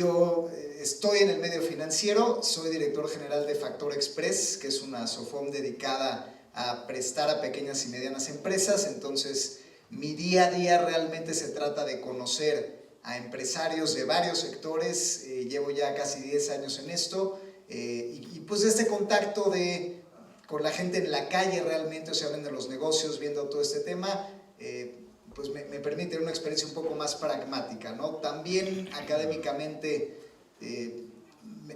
Yo estoy en el medio financiero, soy director general de Factor Express, que es una SOFOM dedicada a prestar a pequeñas y medianas empresas. Entonces, mi día a día realmente se trata de conocer a empresarios de varios sectores. Llevo ya casi 10 años en esto, y pues este contacto con la gente en la calle realmente, o sea, viendo los negocios, viendo todo este tema, pues me permite una experiencia un poco más pragmática, ¿no? También académicamente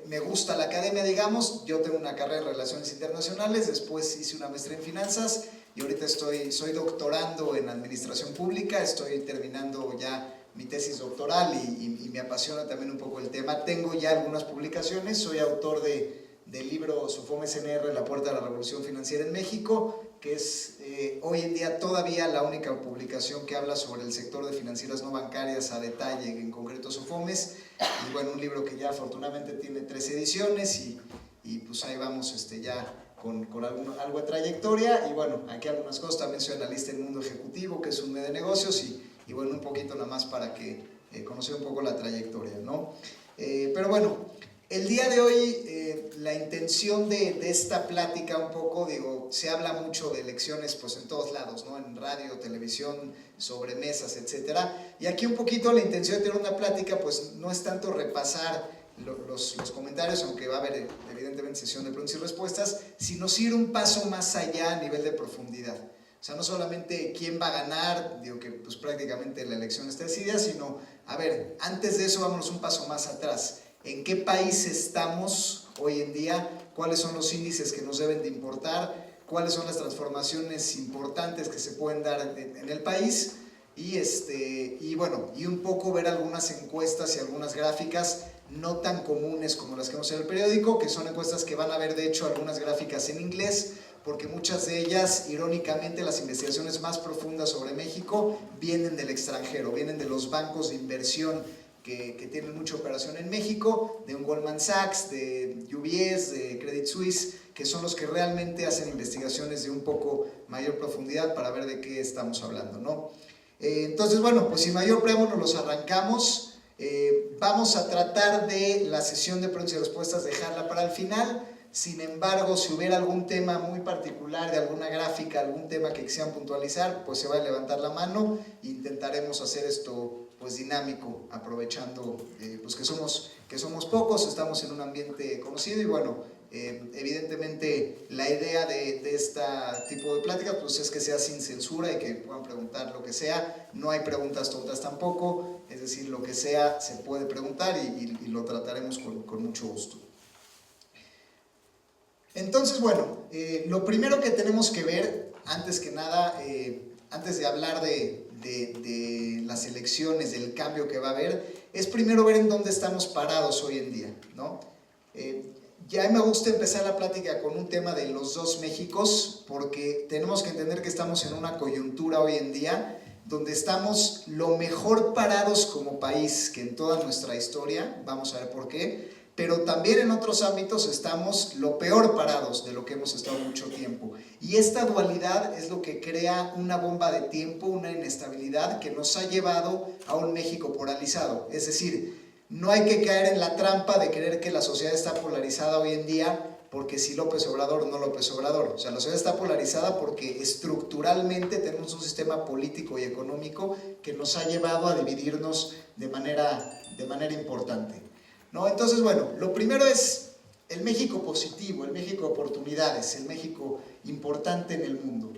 me gusta la academia, digamos. Yo tengo una carrera en Relaciones Internacionales, después hice una maestría en Finanzas y ahorita soy doctorando en Administración Pública, estoy terminando ya mi tesis doctoral y me apasiona también un poco el tema. Tengo ya algunas publicaciones, soy autor del libro SOFOM SNR, La Puerta a la Revolución Financiera en México, que es hoy en día todavía la única publicación que habla sobre el sector de financieras no bancarias a detalle, en concreto SOFOMES. Y bueno, un libro que ya afortunadamente tiene 3 ediciones y pues ahí vamos ya con algo de trayectoria. Y bueno, aquí algunas cosas, también soy analista en Mundo Ejecutivo, que es un medio de negocios, y bueno, un poquito nada más para que conocer un poco la trayectoria, ¿no? Pero bueno, el día de hoy la intención de esta plática un poco, digo, se habla mucho de elecciones pues en todos lados, ¿no? En radio, televisión, sobremesas, etcétera. Y aquí un poquito la intención de tener una plática pues no es tanto repasar los comentarios, aunque va a haber evidentemente sesión de preguntas y respuestas, sino ir un paso más allá a nivel de profundidad. O sea, no solamente quién va a ganar, digo que pues prácticamente la elección está decidida, sino, a ver, antes de eso vámonos un paso más atrás. ¿En qué país estamos hoy en día? ¿Cuáles son los índices que nos deben de importar? ¿Cuáles son las transformaciones importantes que se pueden dar en el país? Y bueno, y un poco ver algunas encuestas y algunas gráficas no tan comunes como las que vemos en el periódico, que son encuestas que van a ver de hecho algunas gráficas en inglés, porque muchas de ellas, irónicamente, las investigaciones más profundas sobre México vienen del extranjero, vienen de los bancos de inversión que tienen mucha operación en México, de un Goldman Sachs, de UBS, de Credit Suisse, que son los que realmente hacen investigaciones de un poco mayor profundidad para ver de qué estamos hablando, ¿no? Entonces, bueno, pues sin mayor preámbulo los arrancamos. Vamos a tratar de la sesión de preguntas y respuestas dejarla para el final. Sin embargo, si hubiera algún tema muy particular de alguna gráfica, algún tema que quisieran puntualizar, pues se va a levantar la mano e intentaremos hacer esto pues dinámico, aprovechando pues que somos pocos, estamos en un ambiente conocido y bueno, evidentemente la idea de este tipo de pláticas pues es que sea sin censura y que puedan preguntar lo que sea. No hay preguntas tontas tampoco, es decir, lo que sea se puede preguntar y lo trataremos con mucho gusto. Entonces, bueno, lo primero que tenemos que ver, antes que nada, antes de hablar de las elecciones, del cambio que va a haber, es primero ver en dónde estamos parados hoy en día, ¿no? Ya me gusta empezar la plática con un tema de los dos Méxicos, porque tenemos que entender que estamos en una coyuntura hoy en día donde estamos lo mejor parados como país que en toda nuestra historia, vamos a ver por qué, pero también en otros ámbitos estamos lo peor parados de lo que hemos estado mucho tiempo. Y esta dualidad es lo que crea una bomba de tiempo, una inestabilidad que nos ha llevado a un México polarizado. Es decir, no hay que caer en la trampa de creer que la sociedad está polarizada hoy en día porque si López Obrador o no López Obrador. O sea, la sociedad está polarizada porque estructuralmente tenemos un sistema político y económico que nos ha llevado a dividirnos de manera importante, ¿no? Entonces, bueno, lo primero es el México positivo, el México de oportunidades, el México importante en el mundo,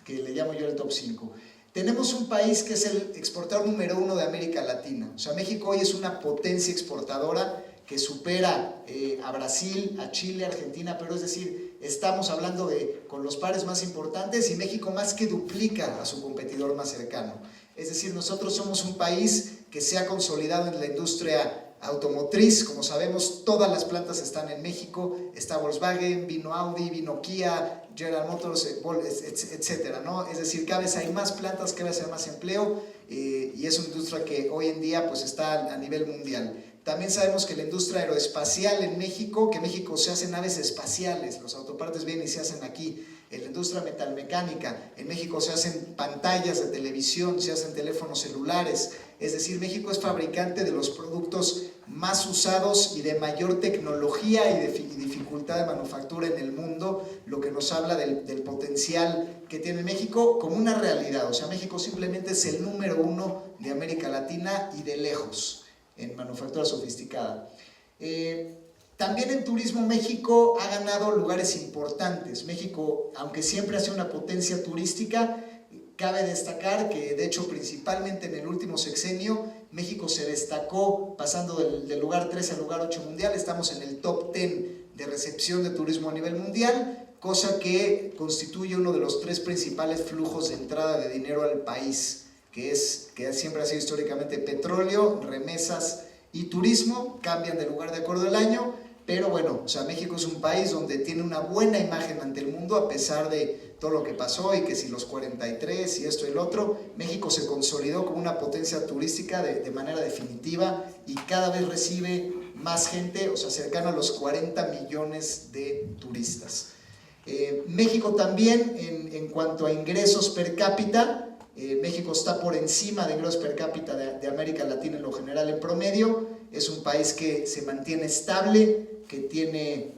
que le llamo yo el top 5. Tenemos un país que es el exportador número 1 de América Latina. O sea, México hoy es una potencia exportadora que supera a Brasil, a Chile, a Argentina, pero es decir, estamos hablando con los pares más importantes y México más que duplica a su competidor más cercano. Es decir, nosotros somos un país que se ha consolidado en la industria automotriz. Como sabemos, todas las plantas están en México, está Volkswagen, vino Audi, vino Kia, General Motors, etcétera, ¿no? Es decir, cada vez hay más plantas, cada vez hay más empleo, y es una industria que hoy en día pues está a nivel mundial. También sabemos que la industria aeroespacial en México, que en México se hacen naves espaciales, los autopartes vienen y se hacen aquí. En la industria metalmecánica, en México se hacen pantallas de televisión, se hacen teléfonos celulares. Es decir, México es fabricante de los productos más usados y de mayor tecnología y de dificultad de manufactura en el mundo, lo que nos habla del potencial que tiene México como una realidad. O sea, México simplemente es el número 1 de América Latina y de lejos en manufactura sofisticada. También en turismo México ha ganado lugares importantes. México, aunque siempre ha sido una potencia turística, cabe destacar que de hecho principalmente en el último sexenio México se destacó pasando del lugar 13 al lugar 8 mundial. Estamos en el top 10 de recepción de turismo a nivel mundial, cosa que constituye uno de los 3 principales flujos de entrada de dinero al país, que siempre ha sido históricamente petróleo, remesas y turismo. Cambian de lugar de acuerdo al año, pero bueno, o sea, México es un país donde tiene una buena imagen ante el mundo a pesar de todo lo que pasó y que si los 43 y esto y el otro. México se consolidó como una potencia turística de manera definitiva y cada vez recibe más gente, o sea, cercano a los 40 millones de turistas. México también, en cuanto a ingresos per cápita, México está por encima de ingresos per cápita de América Latina en lo general en promedio. Es un país que se mantiene estable, que tiene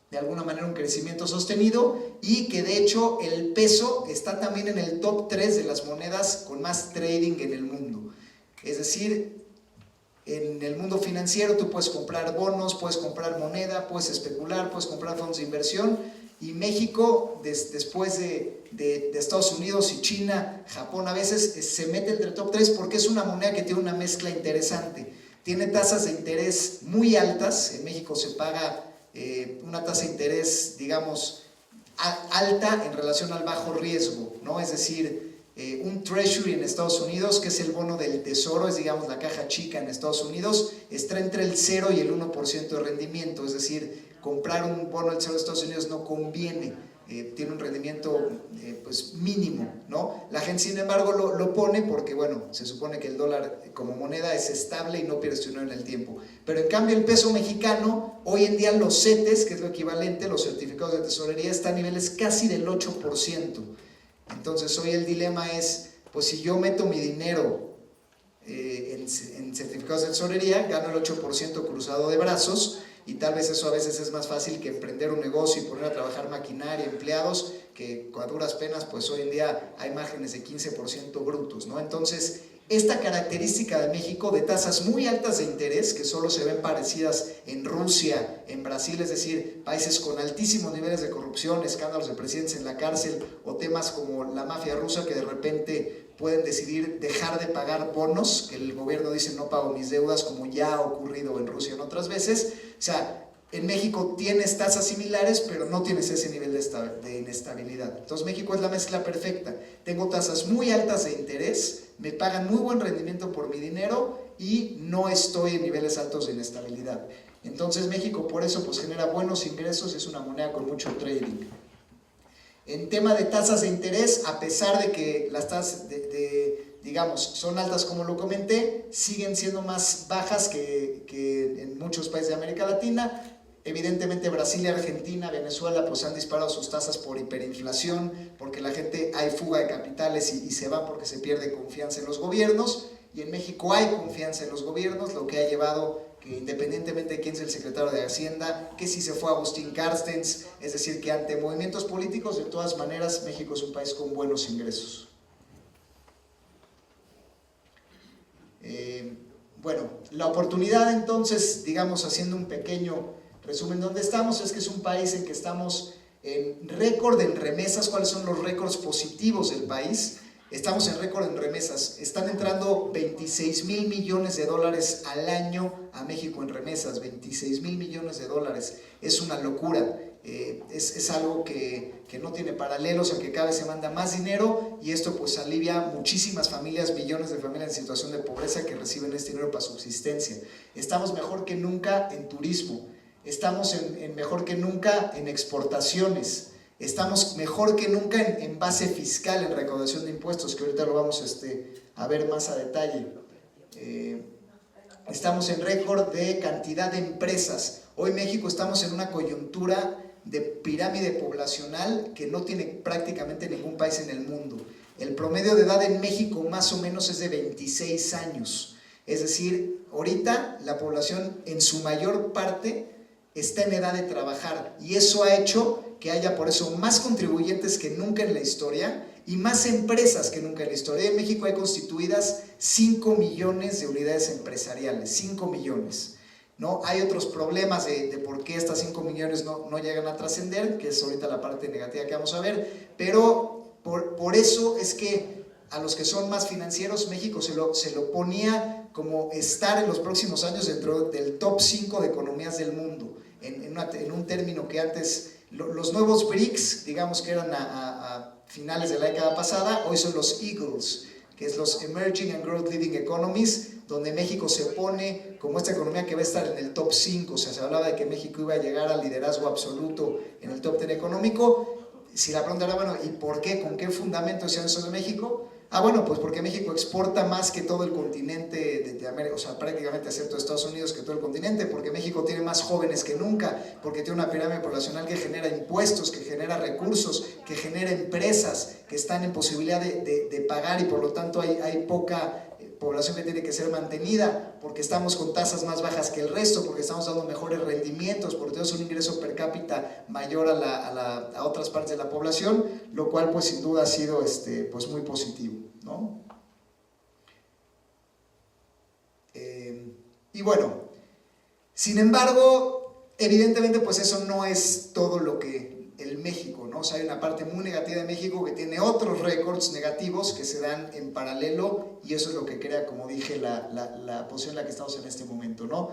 de alguna manera un crecimiento sostenido y que de hecho el peso está también en el top 3 de las monedas con más trading en el mundo. Es decir, en el mundo financiero tú puedes comprar bonos, puedes comprar moneda, puedes especular, puedes comprar fondos de inversión, y México, después de Estados Unidos y China, Japón, a veces se mete entre el top 3 porque es una moneda que tiene una mezcla interesante. Tiene tasas de interés muy altas. En México se paga una tasa de interés, digamos, alta en relación al bajo riesgo, ¿no? Es decir, un treasury en Estados Unidos, que es el bono del tesoro, es digamos la caja chica en Estados Unidos, está entre el 0 y el 1% de rendimiento. Es decir, comprar un bono del tesoro de Estados Unidos no conviene, tiene un rendimiento pues mínimo, ¿no? La gente sin embargo lo pone porque, bueno, se supone que el dólar como moneda es estable y no pierde su dinero en el tiempo. Pero en cambio el peso mexicano, hoy en día los CETES, que es lo equivalente, los certificados de tesorería, están a niveles casi del 8%. Entonces hoy el dilema es, pues si yo meto mi dinero en certificados de tesorería, gano el 8% cruzado de brazos, y tal vez eso a veces es más fácil que emprender un negocio y poner a trabajar maquinaria, empleados, que a duras penas pues hoy en día hay márgenes de 15% brutos, ¿no? Entonces esta característica de México de tasas muy altas de interés, que solo se ven parecidas en Rusia, en Brasil, es decir, países con altísimos niveles de corrupción, escándalos de presidentes en la cárcel o temas como la mafia rusa que de repente pueden decidir dejar de pagar bonos, que el gobierno dice no pago mis deudas, como ya ha ocurrido en Rusia en otras veces. O sea, en México tienes tasas similares, pero no tienes ese nivel de inestabilidad. Entonces México es la mezcla perfecta. Tengo tasas muy altas de interés, me pagan muy buen rendimiento por mi dinero y no estoy en niveles altos de inestabilidad. Entonces México por eso pues genera buenos ingresos, es una moneda con mucho trading. En tema de tasas de interés, a pesar de que las tasas digamos, son altas como lo comenté, siguen siendo más bajas que en muchos países de América Latina. Evidentemente Brasil y Argentina, Venezuela pues han disparado sus tasas por hiperinflación, porque la gente, hay fuga de capitales y se va porque se pierde confianza en los gobiernos, y en México hay confianza en los gobiernos, lo que ha llevado que independientemente de quién es el secretario de Hacienda, que si se fue Agustín Carstens, es decir, que ante movimientos políticos, de todas maneras, México es un país con buenos ingresos. Bueno, la oportunidad entonces, digamos, haciendo un pequeño resumen, ¿dónde estamos? Es que es un país en que estamos en récord en remesas. ¿Cuáles son los récords positivos del país? Estamos en récord en remesas. Están entrando 26,000 millones de dólares al año a México en remesas. 26,000 millones de dólares. Es una locura. Es algo que no tiene paralelos, en que cada vez se manda más dinero, y esto pues alivia muchísimas familias, millones de familias en situación de pobreza que reciben este dinero para subsistencia. Estamos mejor que nunca en turismo. Estamos mejor que nunca en exportaciones. Estamos mejor que nunca en base fiscal, en recaudación de impuestos, que ahorita lo vamos a ver más a detalle. Estamos en récord de cantidad de empresas. Hoy México estamos en una coyuntura de pirámide poblacional que no tiene prácticamente ningún país en el mundo. El promedio de edad en México más o menos es de 26 años. Es decir, ahorita la población en su mayor parte está en edad de trabajar y eso ha hecho que haya por eso más contribuyentes que nunca en la historia y más empresas que nunca en la historia. En México hay constituidas 5 millones de unidades empresariales, 5 millones. ¿No? Hay otros problemas de por qué estas 5 millones no llegan a trascender, que es ahorita la parte negativa que vamos a ver, pero por eso es que a los que son más financieros, México se lo ponía como estar en los próximos años dentro del top 5 de economías del mundo, en un término que antes, los nuevos BRICS, digamos que eran a finales de la década pasada, hoy son los Eagles, que es los Emerging and Growth Leading Economies, donde México se pone como esta economía que va a estar en el top 5, o sea, se hablaba de que México iba a llegar al liderazgo absoluto en el top 10 económico. Si la pregunta era, bueno, ¿y por qué? ¿Con qué fundamento decían eso de México? Bueno, pues porque México exporta más que todo el continente de América, o sea, prácticamente excepto Estados Unidos, que todo el continente, porque México tiene más jóvenes que nunca, porque tiene una pirámide poblacional que genera impuestos, que genera recursos, que genera empresas que están en posibilidad de pagar y por lo tanto hay poca población que tiene que ser mantenida, porque estamos con tasas más bajas que el resto, porque estamos dando mejores rendimientos, porque tenemos un ingreso per cápita mayor a otras partes de la población, lo cual pues sin duda ha sido pues muy positivo, ¿no? Y bueno, sin embargo, evidentemente pues eso no es todo lo que el México, ¿no? O sea, hay una parte muy negativa de México que tiene otros récords negativos que se dan en paralelo y eso es lo que crea, como dije, la posición en la que estamos en este momento, ¿no?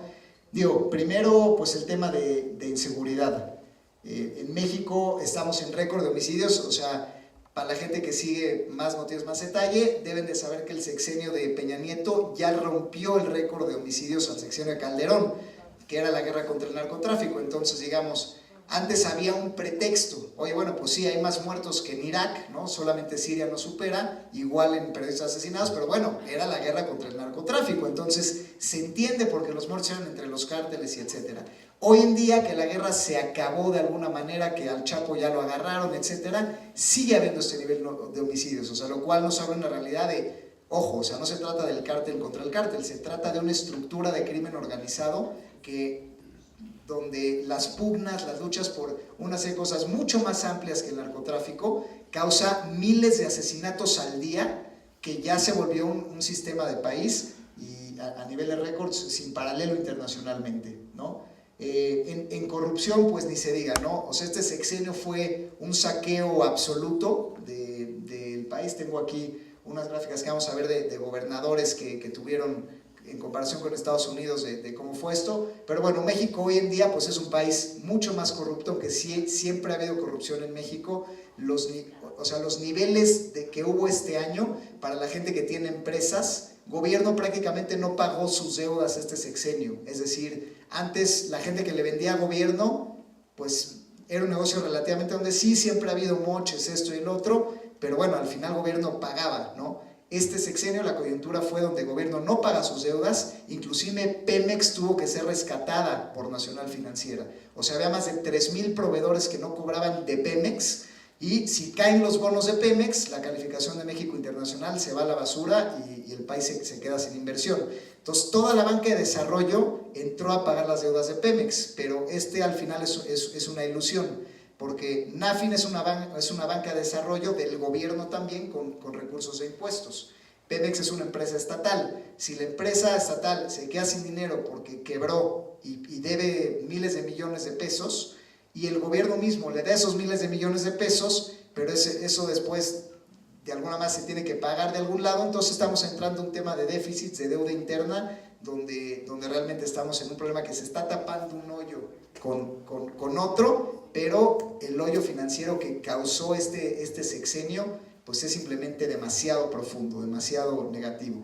Digo, primero, pues el tema de inseguridad. En México estamos en récord de homicidios, o sea, para la gente que sigue más noticias, más detalle, deben de saber que el sexenio de Peña Nieto ya rompió el récord de homicidios al sexenio de Calderón, que era la guerra contra el narcotráfico. Entonces, digamos, antes había un pretexto, oye, bueno, pues sí, hay más muertos que en Irak, ¿no? Solamente Siria no supera, igual en periodistas asesinados, pero bueno, era la guerra contra el narcotráfico, entonces se entiende porque los muertos eran entre los cárteles y etcétera. Hoy en día que la guerra se acabó de alguna manera, que al Chapo ya lo agarraron, etcétera, sigue habiendo este nivel de homicidios, o sea, lo cual nos habla una realidad de, ojo, o sea, no se trata del cártel contra el cártel, se trata de una estructura de crimen organizado donde las pugnas, las luchas por una serie de cosas mucho más amplias que el narcotráfico, causa miles de asesinatos al día, que ya se volvió un sistema de país y a nivel de récords sin paralelo internacionalmente, ¿no? En corrupción, pues ni se diga, ¿no? O sea, este sexenio fue un saqueo absoluto del país. Tengo aquí unas gráficas que vamos a ver de gobernadores que tuvieron en comparación con Estados Unidos de cómo fue esto, pero bueno, México hoy en día pues es un país mucho más corrupto, aunque siempre ha habido corrupción en México. O sea, los niveles que hubo este año para la gente que tiene empresas, gobierno prácticamente no pagó sus deudas este sexenio, es decir, antes la gente que le vendía a gobierno pues era un negocio relativamente donde sí siempre ha habido moches, esto y el otro, pero bueno, al final el gobierno pagaba, ¿no? Este sexenio la coyuntura fue donde el gobierno no paga sus deudas, inclusive Pemex tuvo que ser rescatada por Nacional Financiera. O sea, había más de 3,000 proveedores que no cobraban de Pemex y si caen los bonos de Pemex, la calificación de México internacional se va a la basura y el país se queda sin inversión. Entonces, toda la banca de desarrollo entró a pagar las deudas de Pemex, pero al final es una ilusión, porque NAFIN es una banca de desarrollo del gobierno también con recursos de impuestos. Pemex es una empresa estatal. Si la empresa estatal se queda sin dinero porque quebró y debe miles de millones de pesos, y el gobierno mismo le da esos miles de millones de pesos, pero eso después de alguna manera se tiene que pagar de algún lado, entonces estamos entrando en un tema de déficits, de deuda interna, donde realmente estamos en un problema que se está tapando un hoyo con otro, pero el hoyo financiero que causó este sexenio pues es simplemente demasiado profundo, demasiado negativo.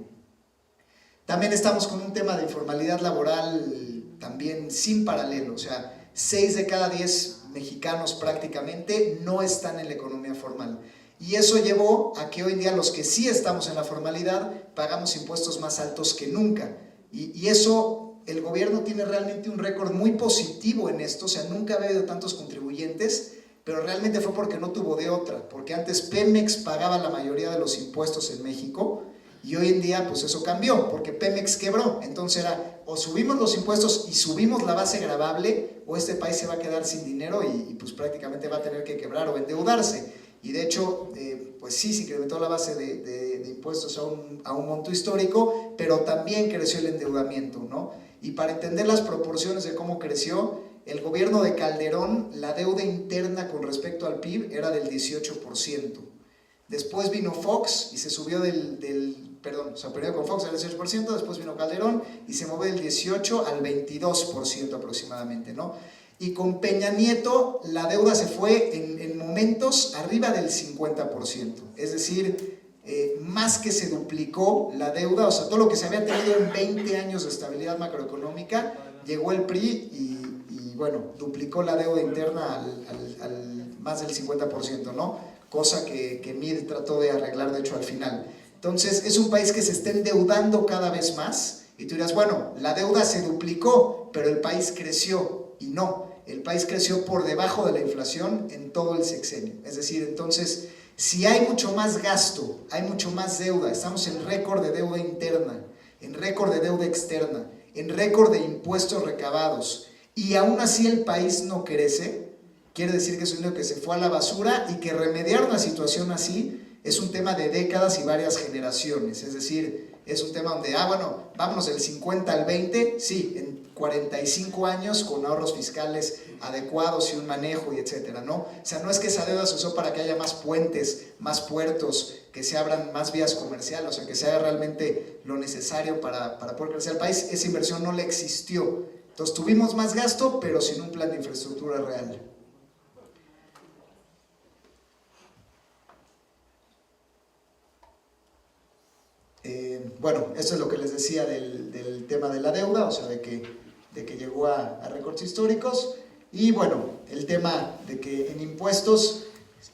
También estamos con un tema de informalidad laboral también sin paralelo, o sea, 6 de cada 10 mexicanos prácticamente no están en la economía formal. Y eso llevó a que hoy en día los que sí estamos en la formalidad pagamos impuestos más altos que nunca. Y eso, el gobierno tiene realmente un récord muy positivo en esto, o sea, nunca había habido tantos contribuyentes, pero realmente fue porque no tuvo de otra, porque antes Pemex pagaba la mayoría de los impuestos en México Y hoy en día pues eso cambió, porque Pemex quebró. Entonces era o subimos los impuestos y subimos la base gravable, o este país se va a quedar sin dinero y pues prácticamente va a tener que quebrar o endeudarse. Y de hecho, pues sí, se incrementó la base de impuestos a un monto histórico, pero también creció el endeudamiento, ¿no? Y para entender las proporciones de cómo creció, el gobierno de Calderón, la deuda interna con respecto al PIB era del 18%. Después vino Fox y se subió o sea, primero con Fox al 18%, después vino Calderón y se movió del 18 al 22% aproximadamente, ¿no? Y con Peña Nieto la deuda se fue en momentos arriba del 50%, es decir, más que se duplicó la deuda, o sea, todo lo que se había tenido en 20 años de estabilidad macroeconómica, llegó el PRI y bueno, duplicó la deuda interna al más del 50%, ¿no? Cosa que Mid trató de arreglar, de hecho, al final. Entonces, es un país que se está endeudando cada vez más, y tú dirás, bueno, la deuda se duplicó, pero el país creció, y no, el país creció por debajo de la inflación en todo el sexenio. Es decir, entonces, si hay mucho más gasto, hay mucho más deuda, estamos en récord de deuda interna, en récord de deuda externa, en récord de impuestos recabados, y aún así el país no crece, quiere decir que es un dinero que se fue a la basura, y que remediar una situación así es un tema de décadas y varias generaciones. Es decir, es un tema donde, bueno, vámonos del 50 al 20, sí, en 45 años con ahorros fiscales adecuados y un manejo y etcétera, ¿no? O sea, no es que esa deuda se usó para que haya más puentes, más puertos, que se abran más vías comerciales, o sea, que se haga realmente lo necesario para poder crecer el país. Esa inversión no le existió. Entonces tuvimos más gasto, pero sin un plan de infraestructura real. Bueno, esto es lo que les decía del tema de la deuda, o sea, de que llegó a récords históricos. Y bueno, el tema de que en impuestos,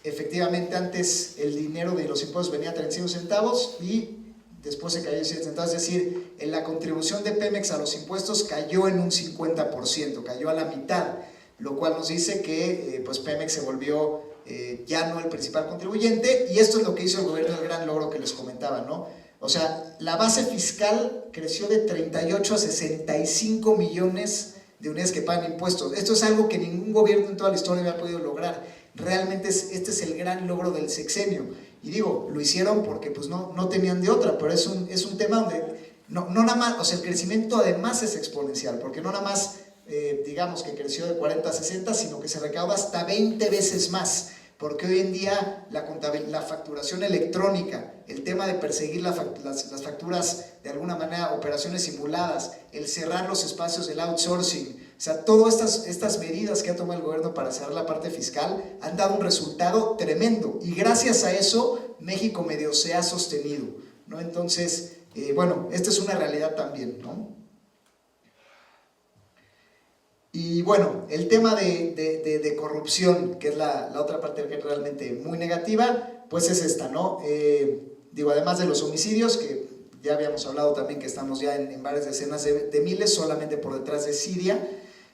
efectivamente antes el dinero de los impuestos venía a 35 centavos y después se cayó en 7 centavos, es decir, en la contribución de Pemex a los impuestos cayó en un 50%, cayó a la mitad, lo cual nos dice que pues Pemex se volvió ya no el principal contribuyente, y esto es lo que hizo el gobierno, el gran logro que les comentaba, ¿no? O sea, la base fiscal creció de 38 a 65 millones de unidades que pagan impuestos. Esto es algo que ningún gobierno en toda la historia había podido lograr. Realmente este es el gran logro del sexenio. Y digo, lo hicieron porque pues no tenían de otra, pero es un tema donde no nada más, o sea, el crecimiento además es exponencial, porque no nada más, digamos que creció de 40 a 60, sino que se recauda hasta 20 veces más. Porque hoy en día la facturación electrónica, el tema de perseguir las facturas de alguna manera, operaciones simuladas, el cerrar los espacios del outsourcing, o sea, todas estas medidas que ha tomado el gobierno para cerrar la parte fiscal han dado un resultado tremendo, y gracias a eso México medio se ha sostenido, ¿no? Entonces, bueno, esta es una realidad también, ¿no? Y bueno, el tema de corrupción, que es la otra parte que es realmente muy negativa, pues es esta, ¿no? Digo, además de los homicidios, que ya habíamos hablado también que estamos ya en varias decenas de miles, solamente por detrás de Siria.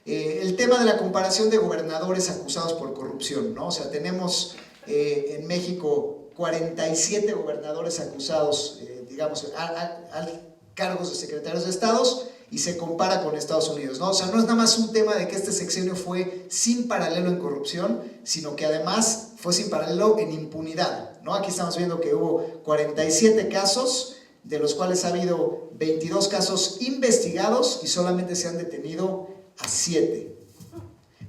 El tema de la comparación de gobernadores acusados por corrupción, ¿no? O sea, tenemos en México 47 gobernadores acusados, digamos, a cargos de secretarios de estados, y se compara con Estados Unidos, ¿no? O sea, no es nada más un tema de que este sexenio fue sin paralelo en corrupción, sino que además fue sin paralelo en impunidad, ¿no? Aquí estamos viendo que hubo 47 casos, de los cuales ha habido 22 casos investigados y solamente se han detenido a 7,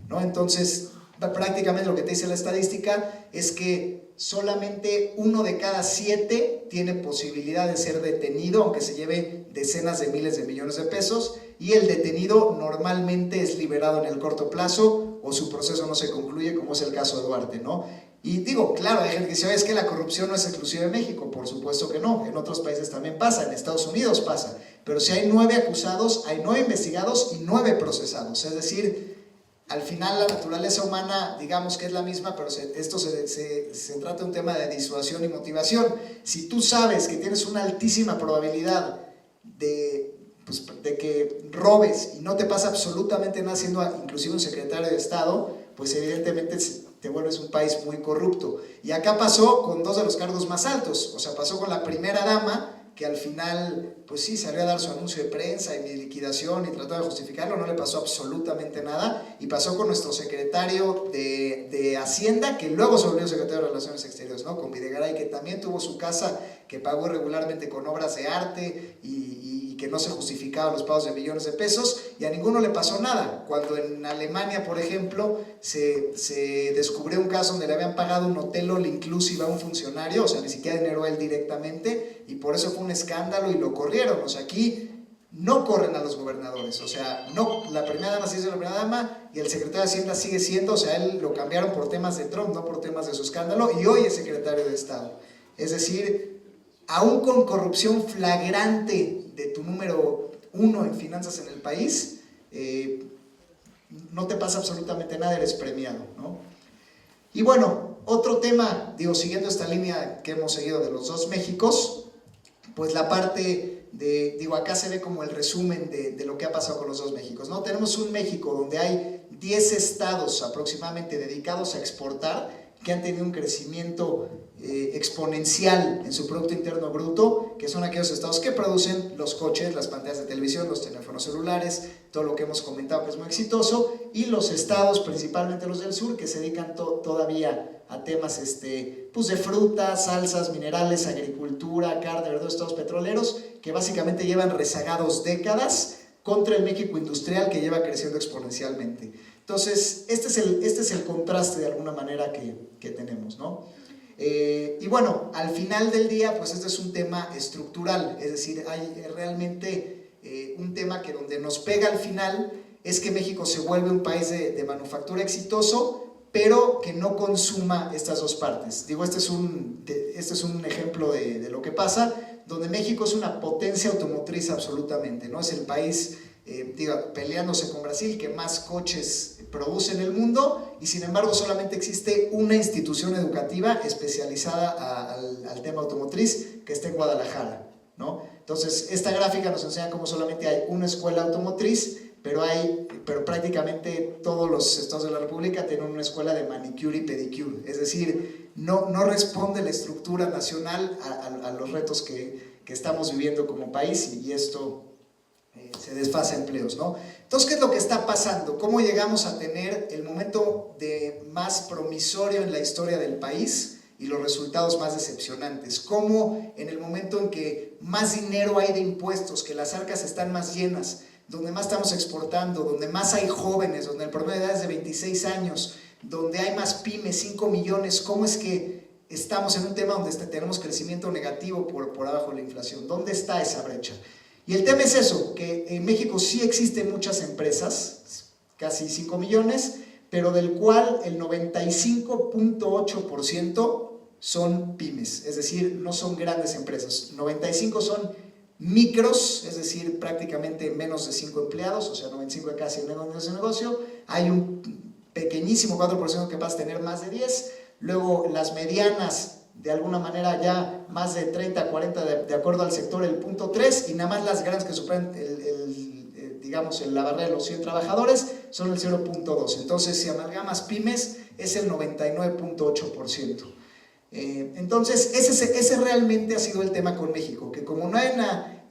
¿no? Entonces, prácticamente lo que te dice la estadística es que solamente 1 de cada 7 tiene posibilidad de ser detenido, aunque se lleve decenas de miles de millones de pesos, y el detenido normalmente es liberado en el corto plazo o su proceso no se concluye, como es el caso de Duarte, ¿no? Y digo, claro, hay gente que dice, oye, es que la corrupción no es exclusiva de México. Por supuesto que no, en otros países también pasa, en Estados Unidos pasa, pero si hay 9 acusados, hay 9 investigados y 9 procesados, es decir, al final la naturaleza humana, digamos que es la misma, pero esto se trata de un tema de disuasión y motivación. Si tú sabes que tienes una altísima probabilidad de que robes y no te pasa absolutamente nada siendo inclusive un secretario de Estado, pues evidentemente te vuelves un país muy corrupto. Y acá pasó con 2 de los cargos más altos, o sea, pasó con la primera dama, que al final, pues sí, salió a dar su anuncio de prensa y mi liquidación y trató de justificarlo, no le pasó absolutamente nada, y pasó con nuestro secretario de Hacienda, que luego se volvió secretario de Relaciones Exteriores, ¿no? Con Videgaray, que también tuvo su casa, que pagó irregularmente con obras de arte y que no se justificaban los pagos de millones de pesos, y a ninguno le pasó nada. Cuando en Alemania, por ejemplo, se descubrió un caso donde le habían pagado un hotel all inclusive a un funcionario, o sea, ni siquiera dinero a él directamente, y por eso fue un escándalo y lo corrieron. O sea, aquí no corren a los gobernadores, o sea, no, la primera dama sigue siendo la primera dama y el secretario de Hacienda sigue siendo, o sea, él lo cambiaron por temas de Trump, no por temas de su escándalo, y hoy es secretario de Estado. Es decir, aún con corrupción flagrante de tu número uno en finanzas en el país, no te pasa absolutamente nada, eres premiado, ¿no? Y bueno, otro tema, digo, siguiendo esta línea que hemos seguido de los dos Méxicos, pues la parte de, digo, acá se ve como el resumen de lo que ha pasado con los dos Méxicos, ¿no? Tenemos un México donde hay 10 estados aproximadamente dedicados a exportar, que han tenido un crecimiento exponencial en su Producto Interno Bruto, que son aquellos estados que producen los coches, las pantallas de televisión, los teléfonos celulares, todo lo que hemos comentado que es muy exitoso, y los estados, principalmente los del sur, que se dedican todavía a temas pues de frutas, salsas, minerales, agricultura, carne, verduras, estados petroleros, que básicamente llevan rezagados décadas contra el México industrial que lleva creciendo exponencialmente. Entonces, este es el contraste de alguna manera que tenemos, ¿no? Y bueno, al final del día, pues este es un tema estructural, es decir, hay realmente un tema que donde nos pega al final es que México se vuelve un país de manufactura exitoso, pero que no consuma estas dos partes. Digo, este es un ejemplo de lo que pasa, donde México es una potencia automotriz absolutamente, ¿no? Es el país, peleándose con Brasil, que más coches produce en el mundo, y sin embargo solamente existe una institución educativa especializada al tema automotriz, que está en Guadalajara, ¿no? Entonces, esta gráfica nos enseña cómo solamente hay una escuela automotriz, pero prácticamente todos los estados de la República tienen una escuela de manicure y pedicure, es decir, no responde la estructura nacional a los retos que estamos viviendo como país, y esto se desfasa empleos, ¿no? Entonces, ¿qué es lo que está pasando? ¿Cómo llegamos a tener el momento más promisorio en la historia del país y los resultados más decepcionantes? ¿Cómo en el momento en que más dinero hay de impuestos, que las arcas están más llenas, donde más estamos exportando, donde más hay jóvenes, donde el promedio de edad es de 26 años, donde hay más pymes, 5 millones, ¿cómo es que estamos en un tema donde tenemos crecimiento negativo por abajo de la inflación? ¿Dónde está esa brecha? Y el tema es eso, que en México sí existen muchas empresas, casi 5 millones, pero del cual el 95.8% son pymes, es decir, no son grandes empresas. 95 son micros, es decir, prácticamente menos de 5 empleados, o sea, 95 de casi menos de negocio. Hay un pequeñísimo 4% que pasa a tener más de 10. Luego las medianas, de alguna manera ya más de 30, 40 de acuerdo al sector, el 0.3, y nada más las grandes que superan la barrera de los 100 trabajadores son el 0.2. Entonces, si amalgamas pymes, es el 99.8%. Entonces, ese realmente ha sido el tema con México, que como no hay una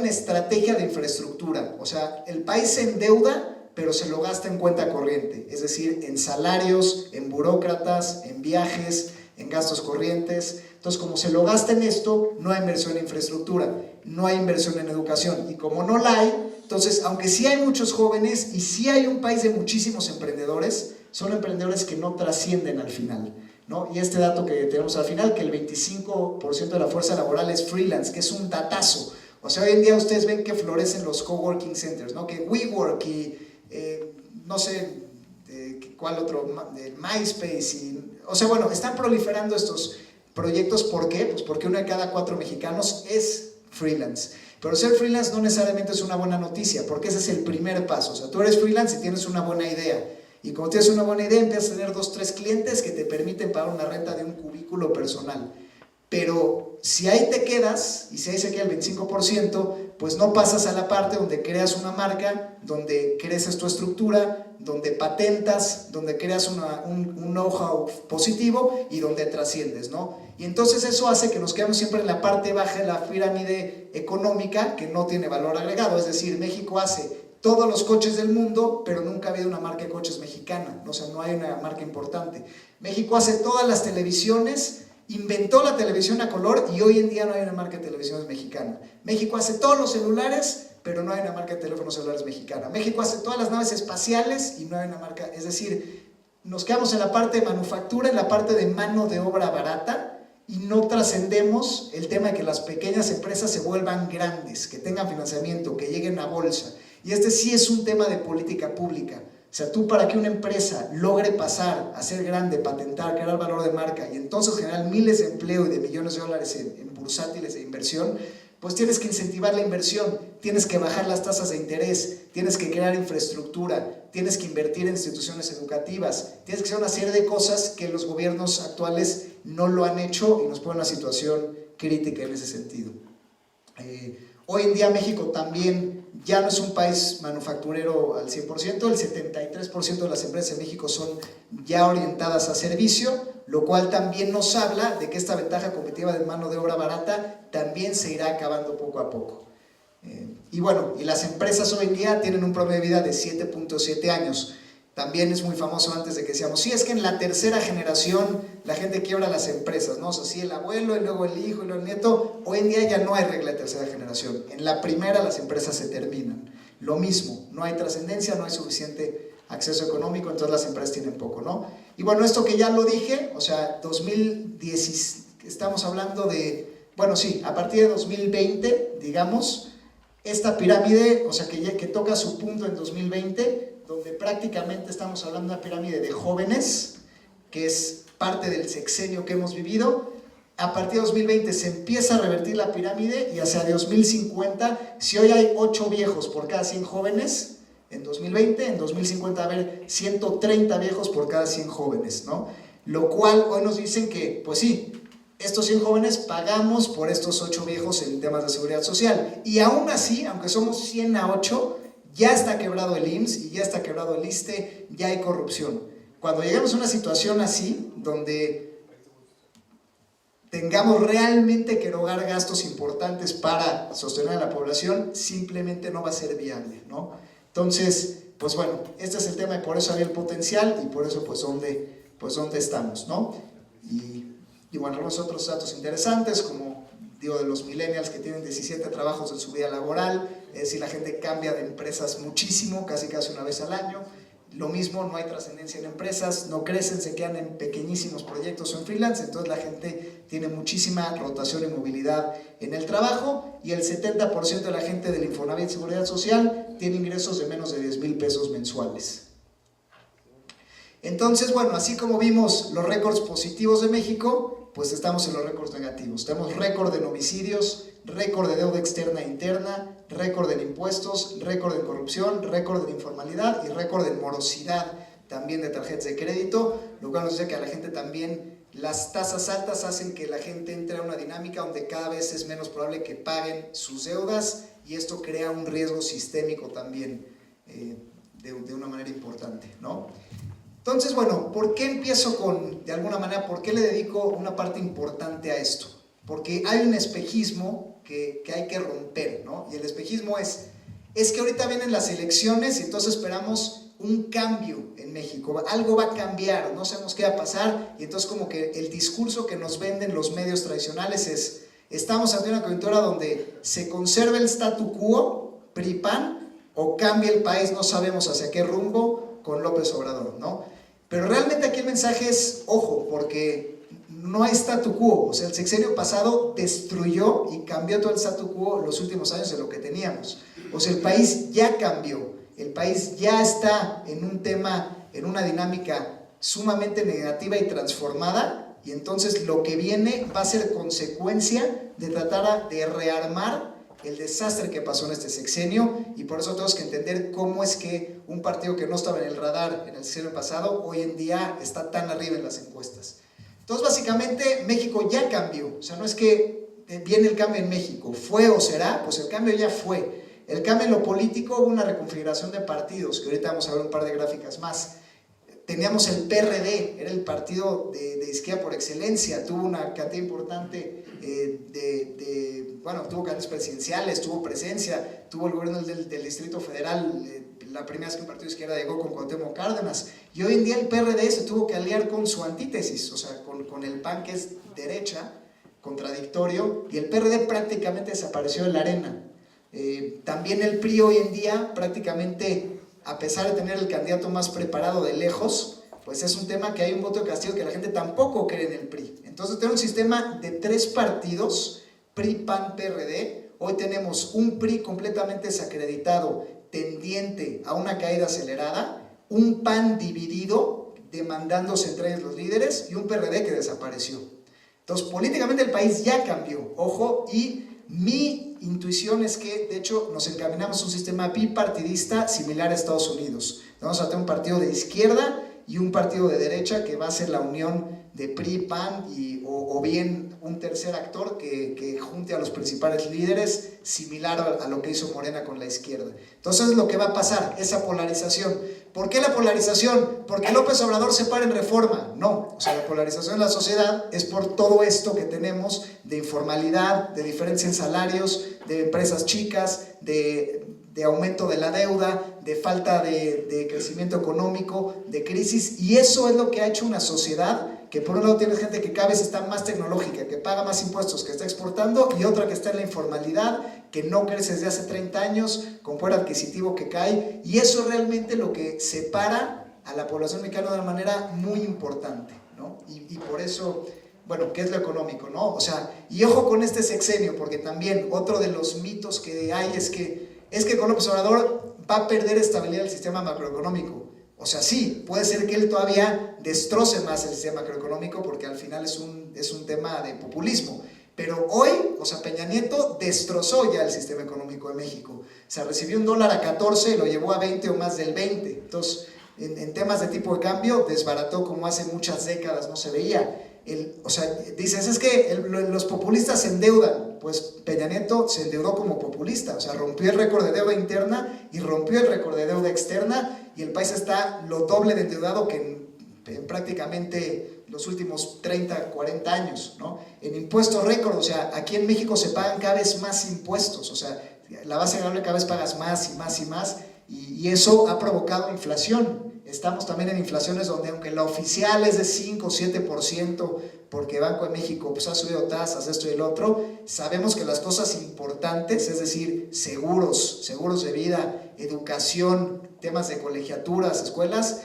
estrategia de infraestructura, o sea, el país se endeuda, pero se lo gasta en cuenta corriente, es decir, en salarios, en burócratas, en viajes, en gastos corrientes. Entonces, como se lo gasta en esto, no hay inversión en infraestructura, no hay inversión en educación, y como no la hay, entonces, aunque sí hay muchos jóvenes y sí hay un país de muchísimos emprendedores, son emprendedores que no trascienden al final, ¿no? Y este dato que tenemos al final, que el 25% de la fuerza laboral es freelance, que es un datazo. O sea, hoy en día ustedes ven que florecen los coworking centers, ¿no? Que WeWork y no sé cuál otro, MySpace, o sea, bueno, están proliferando estos proyectos. ¿Por qué? Pues porque 1 de cada 4 mexicanos es freelance. Pero ser freelance no necesariamente es una buena noticia, porque ese es el primer paso. O sea, tú eres freelance y tienes una buena idea, y como tienes una buena idea, empiezas a tener 2, 3 clientes que te permiten pagar una renta de un cubículo personal. pero si ahí te quedas y si ahí se queda el 25%, pues no pasas a la parte donde creas una marca, donde creces tu estructura, donde patentas, donde creas un know-how positivo y donde trasciendes, ¿no? Y entonces eso hace que nos quedemos siempre en la parte baja de la pirámide económica que no tiene valor agregado. Es decir, México hace todos los coches del mundo, pero nunca ha habido una marca de coches mexicana, o sea, no hay una marca importante. México hace todas las televisiones, inventó la televisión a color y hoy en día no hay una marca de televisiones mexicana. México hace todos los celulares, pero no hay una marca de teléfonos celulares mexicana. México hace todas las naves espaciales y no hay una marca, es decir, nos quedamos en la parte de manufactura, en la parte de mano de obra barata, y no trascendemos el tema de que las pequeñas empresas se vuelvan grandes, que tengan financiamiento, que lleguen a bolsa. Y este sí es un tema de política pública. O sea, tú para que una empresa logre pasar a ser grande, patentar, crear valor de marca y entonces generar miles de empleo y de millones de dólares en bursátiles de inversión, pues tienes que incentivar la inversión, tienes que bajar las tasas de interés, tienes que crear infraestructura, tienes que invertir en instituciones educativas, tienes que hacer una serie de cosas que los gobiernos actuales no lo han hecho y nos ponen en una situación crítica en ese sentido. Hoy en día México también ya no es un país manufacturero al 100%, el 73% de las empresas en México son ya orientadas a servicio, lo cual también nos habla de que esta ventaja competitiva de mano de obra barata también se irá acabando poco a poco. Y bueno, y las empresas hoy en día tienen un promedio de vida de 7.7 años. También es muy famoso antes de que decíamos, sí, es que en la tercera generación la gente quiebra las empresas, ¿no? O sea, sí, el abuelo y luego el hijo y luego el nieto. Hoy en día ya no hay regla de tercera generación. En la primera las empresas se terminan. Lo mismo, no hay trascendencia, no hay suficiente acceso económico, entonces las empresas tienen poco, ¿no? Y bueno, esto que ya lo dije, o sea, 2010, estamos hablando de, bueno, sí, a partir de 2020, digamos, esta pirámide, o sea, que toca su punto en 2020, donde prácticamente estamos hablando de una pirámide de jóvenes, que es parte del sexenio que hemos vivido. A partir de 2020 se empieza a revertir la pirámide y hacia 2050, si hoy hay 8 viejos por cada 100 jóvenes, en 2020, en 2050 va a haber 130 viejos por cada 100 jóvenes, ¿no? Lo cual hoy nos dicen que, pues sí, estos 100 jóvenes pagamos por estos 8 viejos en temas de seguridad social. Y aún así, aunque somos 100 a 8, ya está quebrado el IMSS y ya está quebrado el ISSSTE, ya hay corrupción. Cuando lleguemos a una situación así, donde tengamos realmente que erogar gastos importantes para sostener a la población, simplemente no va a ser viable, ¿no? Entonces, pues bueno, este es el tema y por eso había el potencial y por eso pues dónde estamos, ¿no? Y bueno, algunos otros datos interesantes, como digo, de los millennials que tienen 17 trabajos en su vida laboral, es decir, la gente cambia de empresas muchísimo, casi una vez al año. Lo mismo, no hay trascendencia en empresas, no crecen, se quedan en pequeñísimos proyectos o en freelance, entonces la gente tiene muchísima rotación y movilidad en el trabajo y el 70% de la gente del Infonavit Seguridad Social tiene ingresos de menos de 10,000 pesos mensuales. Entonces, bueno, así como vimos los récords positivos de México, pues estamos en los récords negativos. Tenemos récord en homicidios, récord de deuda externa e interna, récord en impuestos, récord en corrupción, récord en informalidad y récord en morosidad también de tarjetas de crédito, lo cual nos dice que a la gente también las tasas altas hacen que la gente entre a una dinámica donde cada vez es menos probable que paguen sus deudas y esto crea un riesgo sistémico también de una manera importante, ¿no? Entonces, bueno, ¿por qué empiezo de alguna manera, por qué le dedico una parte importante a esto? Porque hay un espejismo que hay que romper, ¿no? Y el espejismo es que ahorita vienen las elecciones y entonces esperamos un cambio en México, algo va a cambiar, no sabemos qué va a pasar y entonces como que el discurso que nos venden los medios tradicionales es, estamos ante una coyuntura donde se conserva el statu quo, PRI-PAN, o cambia el país, no sabemos hacia qué rumbo con López Obrador, ¿no? Pero realmente aquí el mensaje es, ojo, porque no hay statu quo, o sea, el sexenio pasado destruyó y cambió todo el statu quo los últimos años de lo que teníamos. O sea, el país ya cambió, el país ya está en un tema, en una dinámica sumamente negativa y transformada, y entonces lo que viene va a ser consecuencia de tratar de rearmar el desastre que pasó en este sexenio y por eso tenemos que entender cómo es que un partido que no estaba en el radar en el sexenio pasado hoy en día está tan arriba en las encuestas. Entonces, básicamente, México ya cambió. O sea, no es que viene el cambio en México, fue o será, pues el cambio ya fue. El cambio en lo político, hubo una reconfiguración de partidos, que ahorita vamos a ver un par de gráficas más. Teníamos el PRD, era el partido de izquierda por excelencia, tuvo una cantidad importante bueno, tuvo candidatos presidenciales, tuvo presencia, tuvo el gobierno del Distrito Federal, la primera vez que un partido de izquierda llegó con Cuauhtémoc Cárdenas, y hoy en día el PRD se tuvo que aliar con su antítesis, o sea, con el PAN, que es derecha, contradictorio, y el PRD prácticamente desapareció de la arena. También el PRI hoy en día prácticamente, a pesar de tener el candidato más preparado de lejos, pues es un tema que hay un voto de castigo que la gente tampoco cree en el PRI. Entonces tenemos un sistema de 3 partidos, PRI, PAN, PRD. Hoy tenemos un PRI completamente desacreditado, tendiente a una caída acelerada, un PAN dividido, demandándose entre ellos los líderes, y un PRD que desapareció. Entonces políticamente el país ya cambió, ojo, y mi intuición es que, de hecho, nos encaminamos a un sistema bipartidista similar a Estados Unidos. Vamos a tener un partido de izquierda y un partido de derecha que va a ser la unión de PRI, PAN o bien un tercer actor que junte a los principales líderes, similar a lo que hizo Morena con la izquierda. Entonces, lo que va a pasar, esa polarización. ¿Por qué la polarización? ¿Porque López Obrador se para en Reforma? No, o sea, la polarización en la sociedad es por todo esto que tenemos de informalidad, de diferencia en salarios, de empresas chicas, de aumento de la deuda, de falta de crecimiento económico, de crisis, y eso es lo que ha hecho una sociedad que por un lado tiene gente que cada vez está más tecnológica, que paga más impuestos, que está exportando, y otra que está en la informalidad, que no crece desde hace 30 años, con poder adquisitivo que cae, y eso es realmente lo que separa a la población mexicana de una manera muy importante, ¿no? Y por eso, bueno, ¿qué es lo económico, no? O sea, y ojo con este sexenio, porque también otro de los mitos que hay es que con López Obrador va a perder estabilidad el sistema macroeconómico. O sea, sí, puede ser que él todavía destroce más el sistema macroeconómico porque al final es un tema de populismo. Pero hoy, o sea, Peña Nieto destrozó ya el sistema económico de México. O sea, recibió $1 a 14 y lo llevó a 20 o más del 20. Entonces, en temas de tipo de cambio, desbarató como hace muchas décadas no se veía. O sea, dices, es que los populistas se endeudan. Pues Peña Nieto se endeudó como populista, o sea, rompió el récord de deuda interna y rompió el récord de deuda externa, y el país está lo doble de endeudado que en prácticamente los últimos 30, 40 años, ¿no? En impuestos récord, o sea, aquí en México se pagan cada vez más impuestos, o sea, la base agregable cada vez pagas más y más y más, y eso ha provocado inflación. Estamos también en inflaciones donde, aunque la oficial es de 5 o 7%, porque Banco de México pues, ha subido tasas, esto y el otro, sabemos que las cosas importantes, es decir, seguros de vida, educación, temas de colegiaturas, escuelas,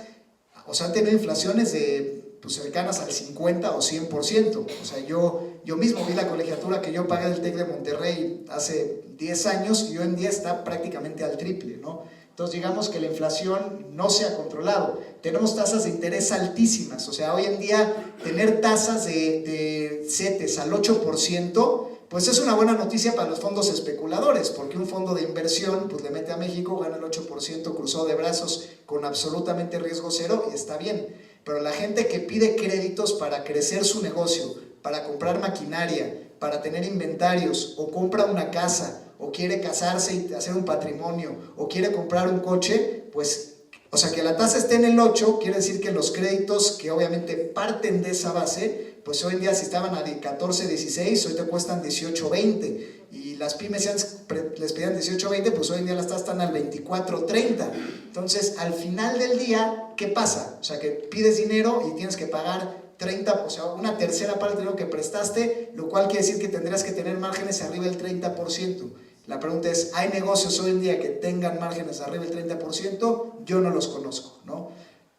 o sea, han tenido inflaciones de, pues, cercanas al 50 o 100%. O sea, yo mismo vi la colegiatura que yo pagué del TEC de Monterrey hace 10 años y hoy en día está prácticamente al triple, ¿no? Entonces digamos que la inflación no se ha controlado. Tenemos tasas de interés altísimas, o sea, hoy en día tener tasas de CETES al 8%, pues es una buena noticia para los fondos especuladores, porque un fondo de inversión pues le mete a México, gana el 8% cruzado de brazos con absolutamente riesgo cero y está bien. Pero la gente que pide créditos para crecer su negocio, para comprar maquinaria, para tener inventarios, o compra una casa, o quiere casarse y hacer un patrimonio, o quiere comprar un coche, pues, o sea, que la tasa esté en el 8, quiere decir que los créditos que obviamente parten de esa base, pues hoy en día si estaban a 14, 16, hoy te cuestan 18, 20, y las pymes les pedían 18, 20, pues hoy en día las tasas están al 24, 30. Entonces, al final del día, ¿qué pasa? O sea, que pides dinero y tienes que pagar 30, o sea, una tercera parte de lo que prestaste, lo cual quiere decir que tendrás que tener márgenes arriba del 30%. La pregunta es, ¿hay negocios hoy en día que tengan márgenes arriba del 30%? Yo no los conozco, ¿no?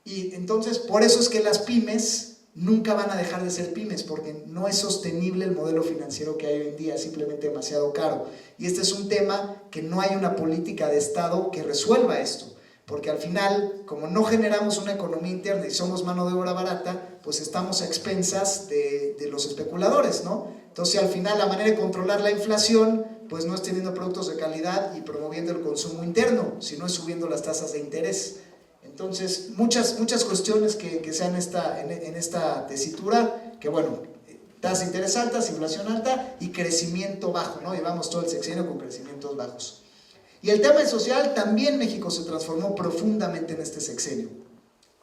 Y entonces, por eso es que las pymes nunca van a dejar de ser pymes, porque no es sostenible el modelo financiero que hay hoy en día, es simplemente demasiado caro. Y este es un tema que no hay una política de Estado que resuelva esto. Porque al final, como no generamos una economía interna y somos mano de obra barata, pues estamos a expensas de los especuladores, ¿no? Entonces, al final, la manera de controlar la inflación, pues no es teniendo productos de calidad y promoviendo el consumo interno, sino es subiendo las tasas de interés. Entonces, muchas cuestiones que sean en esta tesitura, que bueno, tasa de interés alta, inflación alta y crecimiento bajo, ¿no? Llevamos todo el sexenio con crecimientos bajos. Y el tema social, también México se transformó profundamente en este sexenio.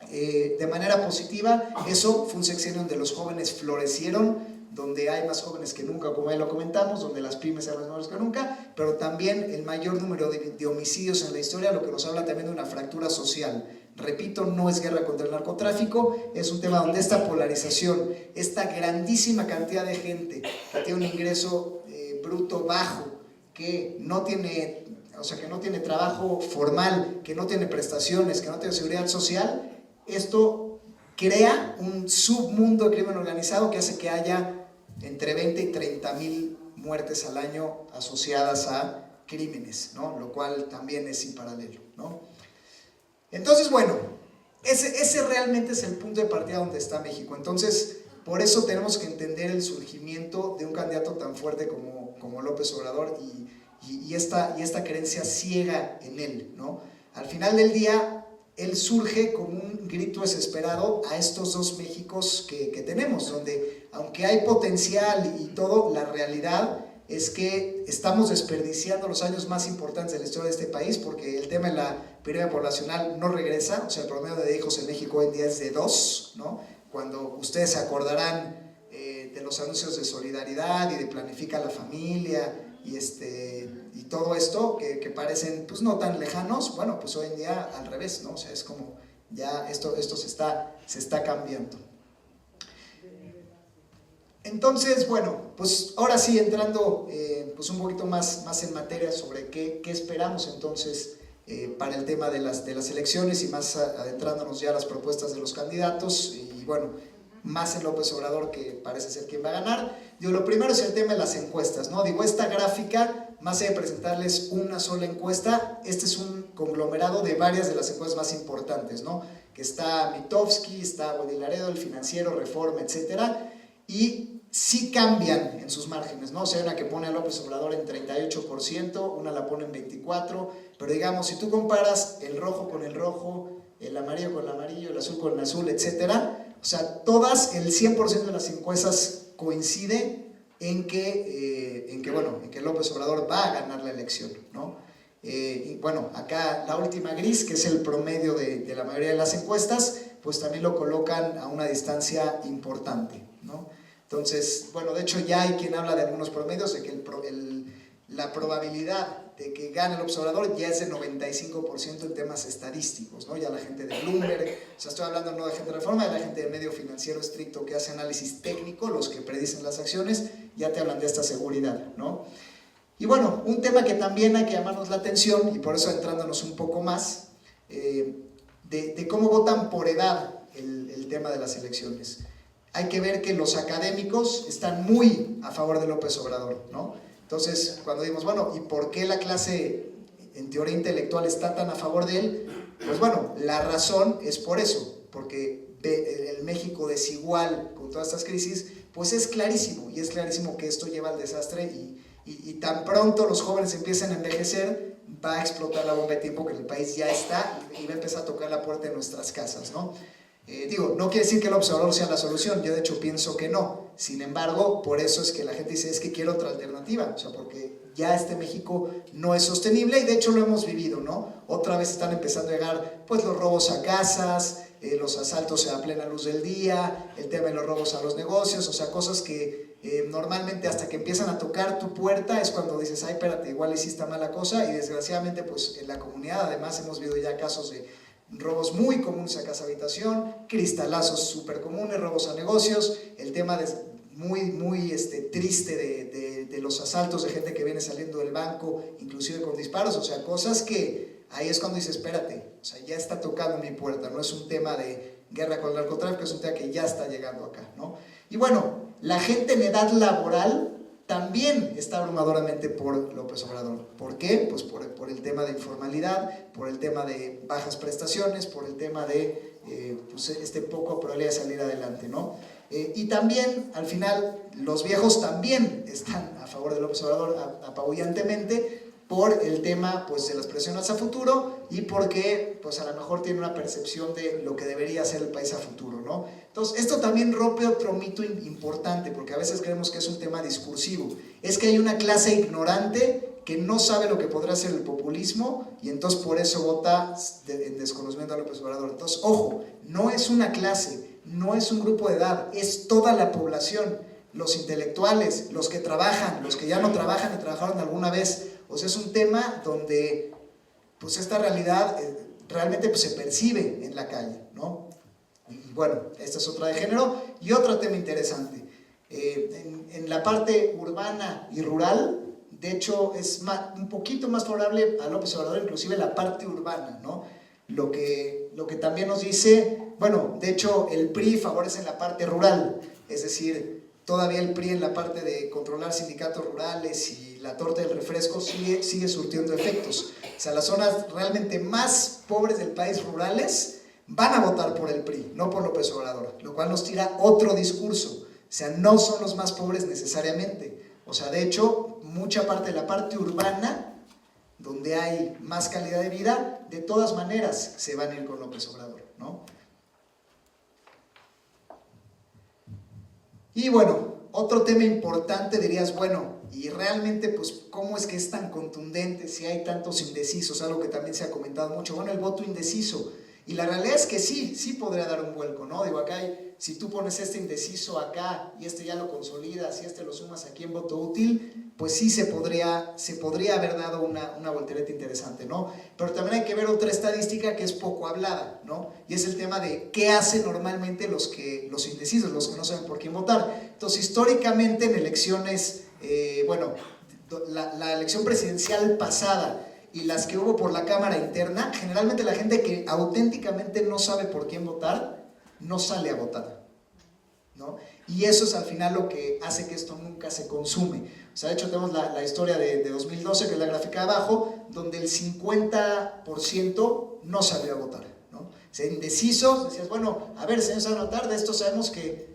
De manera positiva, eso fue un sexenio donde los jóvenes florecieron, donde hay más jóvenes que nunca, como ya lo comentamos, donde las pymes eran más mejores que nunca, pero también el mayor número de homicidios en la historia, lo que nos habla también de una fractura social. Repito, no es guerra contra el narcotráfico, es un tema donde esta polarización, esta grandísima cantidad de gente que tiene un ingreso bruto bajo, que no tiene, o sea, que no tiene trabajo formal, que no tiene prestaciones, que no tiene seguridad social, esto crea un submundo de crimen organizado que hace que haya entre 20 y 30 mil muertes al año asociadas a crímenes, ¿no? Lo cual también es sin paralelo, ¿no? Entonces, bueno, ese realmente es el punto de partida donde está México. Entonces, por eso tenemos que entender el surgimiento de un candidato tan fuerte como López Obrador y esta creencia ciega en él, ¿no? Al final del día, él surge como un grito desesperado a estos dos Méxicos que tenemos, donde aunque hay potencial y todo, la realidad es que estamos desperdiciando los años más importantes de la historia de este país, porque el tema de la pirámide poblacional no regresa. O sea, el promedio de hijos en México hoy en día es de 2, ¿no? Cuando ustedes se acordarán de los anuncios de solidaridad y de planifica la familia y todo esto que parecen pues no tan lejanos, bueno, pues hoy en día al revés, ¿no? O sea, es como ya esto se está cambiando. Entonces, bueno, pues ahora sí entrando pues un poquito más en materia sobre qué esperamos entonces para el tema de las elecciones y más adentrándonos ya a las propuestas de los candidatos y bueno, más en López Obrador, que parece ser quien va a ganar. Digo, lo primero es el tema de las encuestas, ¿no? Digo, esta gráfica, más allá de presentarles una sola encuesta, este es un conglomerado de varias de las encuestas más importantes, ¿no? Que está Mitofsky, está Wendy Laredo, El Financiero, Reforma, etcétera, y sí cambian en sus márgenes, ¿no? O sea, hay una que pone a López Obrador en 38%, una la pone en 24%, pero digamos, si tú comparas el rojo con el rojo, el amarillo con el amarillo, el azul con el azul, etcétera, o sea, todas, el 100% de las encuestas coincide en que López Obrador va a ganar la elección, ¿no? Y bueno, acá la última gris, que es el promedio de la mayoría de las encuestas, pues también lo colocan a una distancia importante, ¿no? Entonces, bueno, de hecho ya hay quien habla de algunos promedios de que la probabilidad de que gane el observador ya es de 95% en temas estadísticos, ¿no? Ya la gente de Bloomberg, o sea, estoy hablando no de gente de Reforma, de la gente del medio financiero estricto que hace análisis técnico, los que predicen las acciones, ya te hablan de esta seguridad, ¿no? Y bueno, un tema que también hay que llamarnos la atención, y por eso entrándonos un poco más, de cómo votan por edad el tema de las elecciones. Hay que ver que los académicos están muy a favor de López Obrador, ¿no? Entonces, cuando decimos, bueno, ¿y por qué la clase en teoría intelectual está tan a favor de él? Pues bueno, la razón es por eso, porque el México desigual con todas estas crisis, pues es clarísimo, y es clarísimo que esto lleva al desastre y tan pronto los jóvenes empiecen a envejecer, va a explotar la bomba de tiempo que en el país ya está y va a empezar a tocar la puerta de nuestras casas, ¿no? No quiere decir que el observador sea la solución, yo de hecho pienso que no. Sin embargo, por eso es que la gente dice, es que quiero otra alternativa, o sea, porque ya este México no es sostenible y de hecho lo hemos vivido, ¿no? Otra vez están empezando a llegar pues los robos a casas, los asaltos a plena luz del día, el tema de los robos a los negocios, o sea, cosas que normalmente hasta que empiezan a tocar tu puerta es cuando dices, ay, espérate, igual hiciste mala cosa, y desgraciadamente pues en la comunidad además hemos visto ya casos de robos muy comunes a casa habitación, cristalazos súper comunes, robos a negocios, el tema muy triste de los asaltos de gente que viene saliendo del banco, inclusive con disparos, o sea, cosas que ahí es cuando dices, espérate, o sea, ya está tocando mi puerta, no es un tema de guerra con el narcotráfico, es un tema que ya está llegando acá, ¿no? Y bueno, la gente en edad laboral también está abrumadoramente por López Obrador. ¿Por qué? Pues por el tema de informalidad, por el tema de bajas prestaciones, por el tema de poco probabilidad de salir adelante, ¿no? Y también, al final, los viejos también están a favor de López Obrador apabullantemente, por el tema pues, de las presiones a futuro y porque pues, a lo mejor tiene una percepción de lo que debería ser el país a futuro, ¿no? Entonces, esto también rompe otro mito importante, porque a veces creemos que es un tema discursivo. Es que hay una clase ignorante que no sabe lo que podrá ser el populismo y entonces por eso vota en desconocimiento a López Obrador. Entonces, ojo, no es una clase, no es un grupo de edad, es toda la población, los intelectuales, los que trabajan, los que ya no trabajan y trabajaron alguna vez. O sea, es un tema donde pues esta realidad realmente pues, se percibe en la calle, ¿no? Y bueno, esta es otra de género. Y otro tema interesante, en la parte urbana y rural, de hecho es un poquito más favorable a López Obrador, inclusive la parte urbana, ¿no? Lo que también nos dice, bueno, de hecho el PRI favorece en la parte rural, es decir, todavía el PRI en la parte de controlar sindicatos rurales y la torta del refresco sigue surtiendo efectos. O sea, las zonas realmente más pobres del país rurales van a votar por el PRI, no por López Obrador, lo cual nos tira otro discurso. O sea, no son los más pobres necesariamente. O sea, de hecho, mucha parte de la parte urbana, donde hay más calidad de vida, de todas maneras se van a ir con López Obrador, ¿no? Y bueno, otro tema importante dirías, bueno, y realmente pues cómo es que es tan contundente si hay tantos indecisos, algo que también se ha comentado mucho, bueno, el voto indeciso, y la realidad es que sí podría dar un vuelco, ¿no? Digo, acá si tú pones este indeciso acá y este ya lo consolidas y este lo sumas aquí en voto útil, pues sí se podría haber dado una voltereta interesante, ¿no? Pero también hay que ver otra estadística que es poco hablada, ¿no? Y es el tema de qué hacen normalmente los indecisos, los que no saben por quién votar. Entonces, históricamente en elecciones, bueno, la elección presidencial pasada y las que hubo por la Cámara Interna, generalmente la gente que auténticamente no sabe por quién votar, no sale a votar, ¿no? Y eso es al final lo que hace que esto nunca se consume. O sea, de hecho tenemos la historia de 2012, que es la gráfica de abajo, donde el 50% no salió a votar, ¿no? O sea, indecisos, decías, bueno, a ver, señores, a votar, de esto sabemos que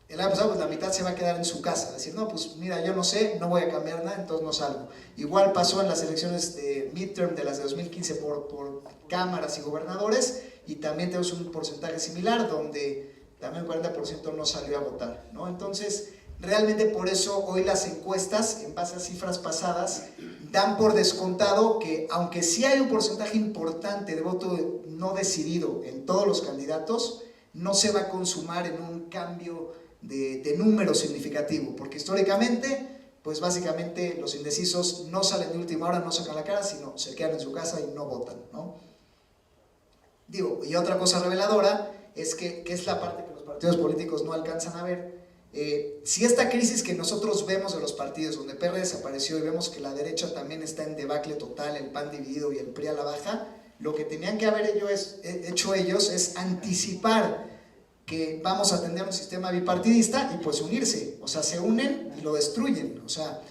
el año pasado pues la mitad se va a quedar en su casa, decir, no, pues mira, yo no sé, no voy a cambiar nada, entonces no salgo. Igual pasó en las elecciones de midterm de las de 2015 por cámaras y gobernadores, y también tenemos un porcentaje similar donde también el 40% no salió a votar, ¿no? Entonces, realmente por eso hoy las encuestas, en base a cifras pasadas, dan por descontado que aunque sí hay un porcentaje importante de voto no decidido en todos los candidatos, no se va a consumar en un cambio de número significativo, porque históricamente, pues básicamente los indecisos no salen de última hora, no sacan la cara, sino se quedan en su casa y no votan, ¿no? Digo, y otra cosa reveladora es que es la parte que los partidos políticos no alcanzan a ver. Si esta crisis que nosotros vemos de los partidos, donde PR desapareció y vemos que la derecha también está en debacle total, el PAN dividido y el PRI a la baja, lo que tenían que haber hecho ellos es anticipar que vamos a tener un sistema bipartidista y pues unirse, o sea, se unen y lo destruyen, o sea,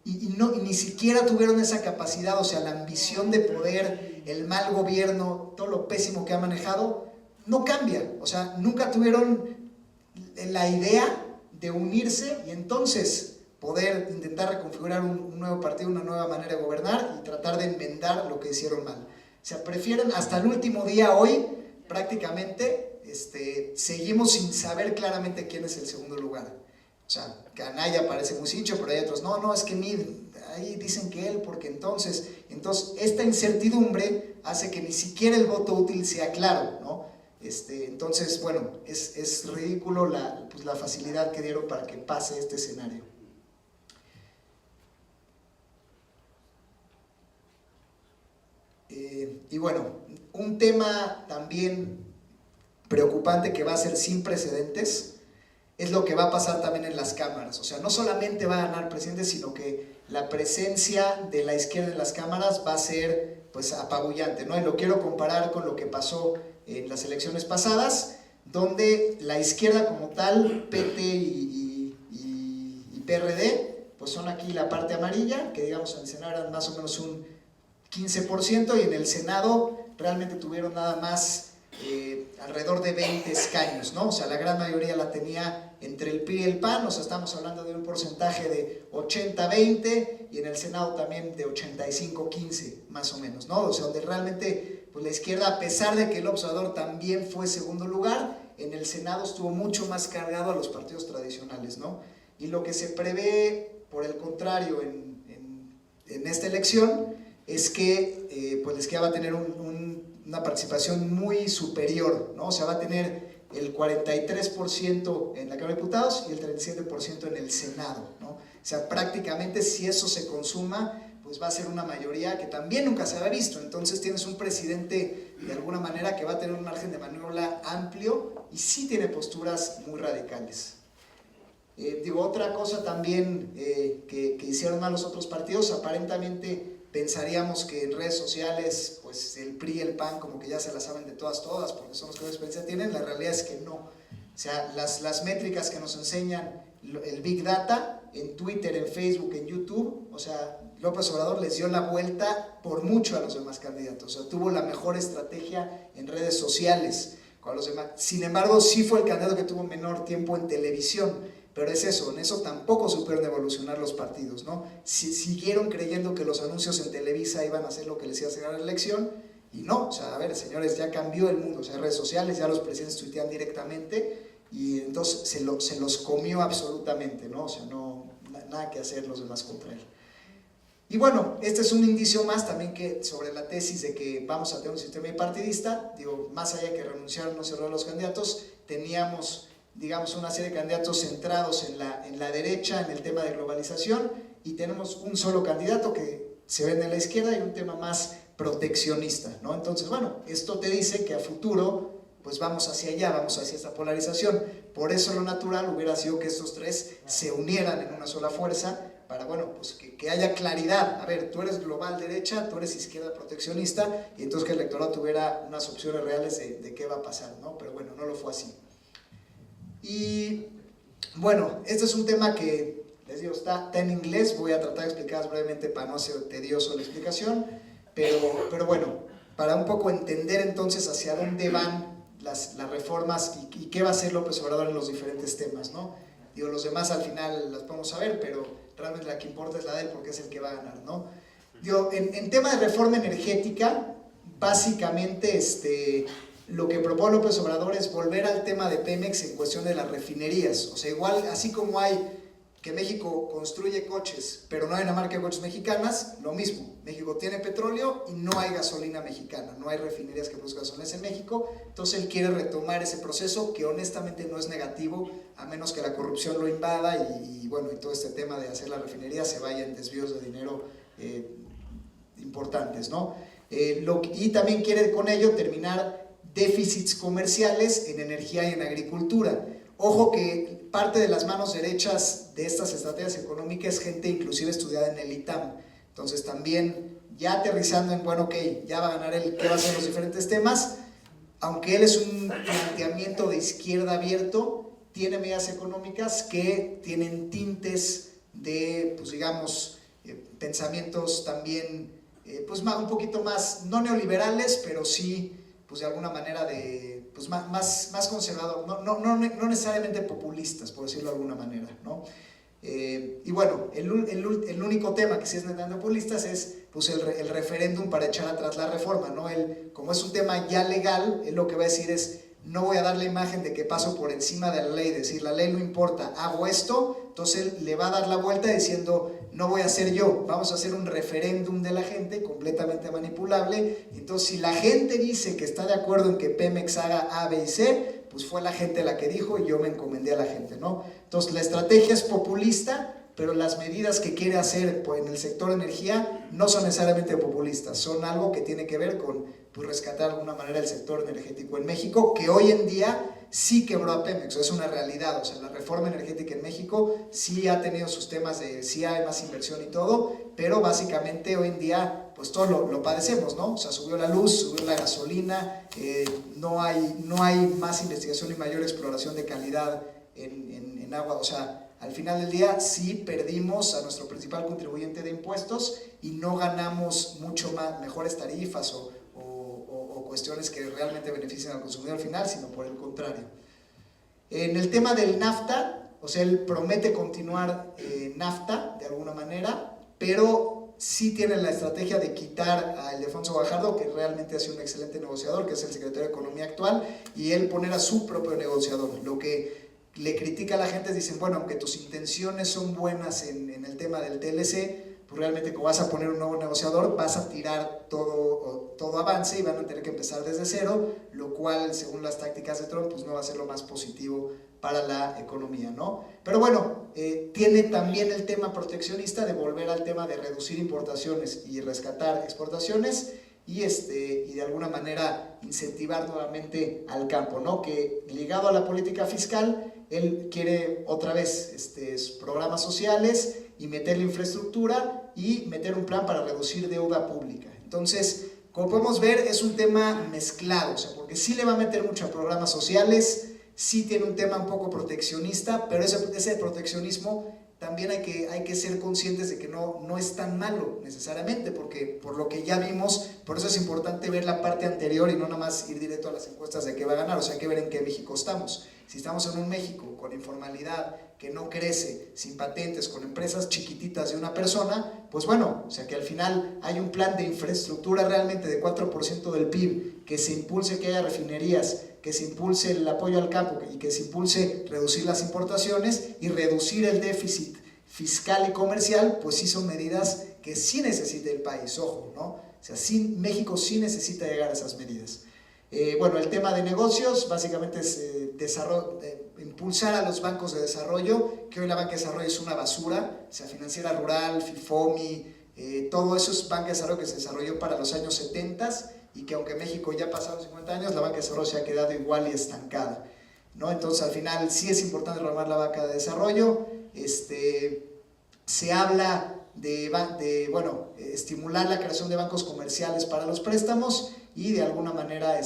y ni siquiera tuvieron esa capacidad, o sea, la ambición de poder, el mal gobierno, todo lo pésimo que ha manejado, no cambia, o sea, nunca tuvieron la idea de unirse y entonces poder intentar reconfigurar un nuevo partido, una nueva manera de gobernar y tratar de enmendar lo que hicieron mal. O sea, prefieren hasta el último día hoy, prácticamente, seguimos sin saber claramente quién es el segundo lugar. O sea, que Anaya parece muy cincho, pero hay otros, no, es que ahí dicen que él, porque entonces esta incertidumbre hace que ni siquiera el voto útil sea claro, ¿no? Entonces, bueno, es ridículo la facilidad que dieron para que pase este escenario. Y bueno, un tema también preocupante que va a ser sin precedentes es lo que va a pasar también en las cámaras. O sea, no solamente va a ganar presidente, sino que la presencia de la izquierda en las cámaras va a ser pues apabullante, ¿no? Y lo quiero comparar con lo que pasó en las elecciones pasadas, donde la izquierda como tal, PT y PRD, pues son aquí la parte amarilla, que digamos en el Senado eran más o menos un 15%, y en el Senado realmente tuvieron nada más alrededor de 20 escaños, ¿no? O sea, la gran mayoría la tenía entre el PRI y el PAN, o sea, estamos hablando de un porcentaje de 80-20 y en el Senado también de 85-15, más o menos, ¿no? O sea, donde realmente pues la izquierda, a pesar de que el Obrador también fue segundo lugar, en el Senado estuvo mucho más cargado a los partidos tradicionales, ¿no? Y lo que se prevé, por el contrario, en esta elección, es que pues la izquierda va a tener una participación muy superior, ¿no? O sea, va a tener el 43% en la Cámara de Diputados y el 37% en el Senado, ¿no? O sea, prácticamente si eso se consuma, pues va a ser una mayoría que también nunca se había visto. Entonces tienes un presidente de alguna manera que va a tener un margen de maniobra amplio y sí tiene posturas muy radicales. Otra cosa también que hicieron mal los otros partidos, aparentemente pensaríamos que en redes sociales pues el PRI y el PAN como que ya se las saben de todas porque son los que más experiencia tienen. La realidad es que no. O sea, las métricas que nos enseñan el Big Data en Twitter, en Facebook, en YouTube, o sea, López Obrador les dio la vuelta por mucho a los demás candidatos. O sea, tuvo la mejor estrategia en redes sociales con los demás. Sin embargo, sí fue el candidato que tuvo menor tiempo en televisión. Pero es eso, en eso tampoco supieron evolucionar los partidos, ¿no? Siguieron creyendo que los anuncios en Televisa iban a hacer lo que les iba a hacer a la elección, y no. O sea, a ver, señores, ya cambió el mundo. O sea, redes sociales, ya los presidentes tuitean directamente, y entonces se los comió absolutamente, ¿no? O sea, nada que hacer los demás contra él. Y bueno, este es un indicio más también que sobre la tesis de que vamos a tener un sistema bipartidista. Más allá de que renunciaron o cerraron los candidatos, teníamos, digamos, una serie de candidatos centrados en la derecha, en el tema de globalización, y tenemos un solo candidato que se vende en la izquierda y un tema más proteccionista, ¿no? Entonces, bueno, esto te dice que a futuro pues vamos hacia allá, vamos hacia esta polarización. Por eso lo natural hubiera sido que estos tres se unieran en una sola fuerza para, bueno, pues que haya claridad. A ver, tú eres global derecha, tú eres izquierda proteccionista, y entonces que el electorado tuviera unas opciones reales de qué va a pasar, ¿no? Pero bueno, no lo fue así. Y bueno, este es un tema que, les digo, está en inglés. Voy a tratar de explicar brevemente para no ser tedioso la explicación, pero bueno, para un poco entender entonces hacia dónde van las reformas y qué va a hacer López Obrador en los diferentes temas, ¿no? Los demás al final las podemos saber, pero realmente la que importa es la de él porque es el que va a ganar, ¿no? En tema de reforma energética, básicamente lo que propone López Obrador es volver al tema de Pemex en cuestión de las refinerías. O sea, igual, así como hay que México construye coches, pero no hay una marca de coches mexicanas, lo mismo. México tiene petróleo y no hay gasolina mexicana, no hay refinerías que produzcan gasolina en México. Entonces él quiere retomar ese proceso, que honestamente no es negativo, a menos que la corrupción lo invada y bueno, y todo este tema de hacer la refinería se vaya en desvíos de dinero importantes, ¿no? Y también quiere con ello terminar déficits comerciales en energía y en agricultura. Ojo que parte de las manos derechas de estas estrategias económicas es gente inclusive estudiada en el ITAM. Entonces también ya aterrizando en, bueno, ok, ya va a ganar él, ¿qué va a ser los diferentes temas? Aunque él es un planteamiento de izquierda abierto, tiene medidas económicas que tienen tintes de, pues digamos, pensamientos también, pues un poquito más, no neoliberales, pero sí, pues de alguna manera pues más conservador, no necesariamente populistas, por decirlo de alguna manera, ¿no? Y bueno, el único tema que sí es netamente populistas es pues el referéndum para echar atrás la reforma, ¿no? Como es un tema ya legal, él lo que va a decir es: no voy a dar la imagen de que paso por encima de la ley, decir la ley no importa, hago esto. Entonces él le va a dar la vuelta diciendo: no voy a ser yo, vamos a hacer un referéndum de la gente completamente manipulable. Entonces si la gente dice que está de acuerdo en que Pemex haga A, B y C, pues fue la gente la que dijo y yo me encomendé a la gente, ¿no? Entonces la estrategia es populista, pero las medidas que quiere hacer en el sector energía no son necesariamente populistas, son algo que tiene que ver con pues, rescatar de alguna manera el sector energético en México, que hoy en día sí quebró a Pemex, es una realidad. O sea, la reforma energética en México sí ha tenido sus temas de, sí hay más inversión y todo, pero básicamente hoy en día pues todos lo padecemos, ¿no? O sea, subió la luz, subió la gasolina, no hay más investigación y mayor exploración de calidad en agua. O sea, al final del día sí perdimos a nuestro principal contribuyente de impuestos y no ganamos mucho más, mejores tarifas o cuestiones que realmente benefician al consumidor final, sino por el contrario. En el tema del NAFTA, o sea, él promete continuar NAFTA de alguna manera, pero sí tiene la estrategia de quitar a Ildefonso Guajardo, que realmente ha sido un excelente negociador, que es el secretario de Economía actual, y él poner a su propio negociador. Lo que le critica a la gente es, dicen, bueno, aunque tus intenciones son buenas en el tema del TLC, pues realmente como vas a poner un nuevo negociador, vas a tirar todo avance y van a tener que empezar desde cero, lo cual, según las tácticas de Trump, pues no va a ser lo más positivo para la economía, ¿no? Pero bueno, tiene también el tema proteccionista de volver al tema de reducir importaciones y rescatar exportaciones y de alguna manera incentivar nuevamente al campo, ¿no? Que ligado a la política fiscal, él quiere otra vez programas sociales y meter la infraestructura y meter un plan para reducir deuda pública. Entonces, como podemos ver, es un tema mezclado, o sea, porque sí le va a meter mucho a programas sociales, sí tiene un tema un poco proteccionista, pero ese proteccionismo también hay que ser conscientes de que no es tan malo necesariamente, porque por lo que ya vimos, por eso es importante ver la parte anterior y no nada más ir directo a las encuestas de qué va a ganar, o sea, hay que ver en qué México estamos. Si estamos en un México con informalidad, que no crece, sin patentes, con empresas chiquititas de una persona, pues bueno, o sea que al final hay un plan de infraestructura realmente de 4% del PIB, que se impulse que haya refinerías, que se impulse el apoyo al campo y que se impulse reducir las importaciones y reducir el déficit fiscal y comercial, pues sí son medidas que sí necesita el país, ojo, ¿no? O sea, sí, México sí necesita llegar a esas medidas. Bueno, el tema de negocios básicamente es impulsar a los bancos de desarrollo, que hoy la banca de desarrollo es una basura, o sea, Financiera Rural, FIFOMI, todo eso es banca de desarrollo que se desarrolló para los años 70 y que aunque México ya ha pasado 50 años, la banca de desarrollo se ha quedado igual y estancada, ¿no? Entonces al final sí es importante reformar la banca de desarrollo. Se habla bueno, estimular la creación de bancos comerciales para los préstamos y de alguna manera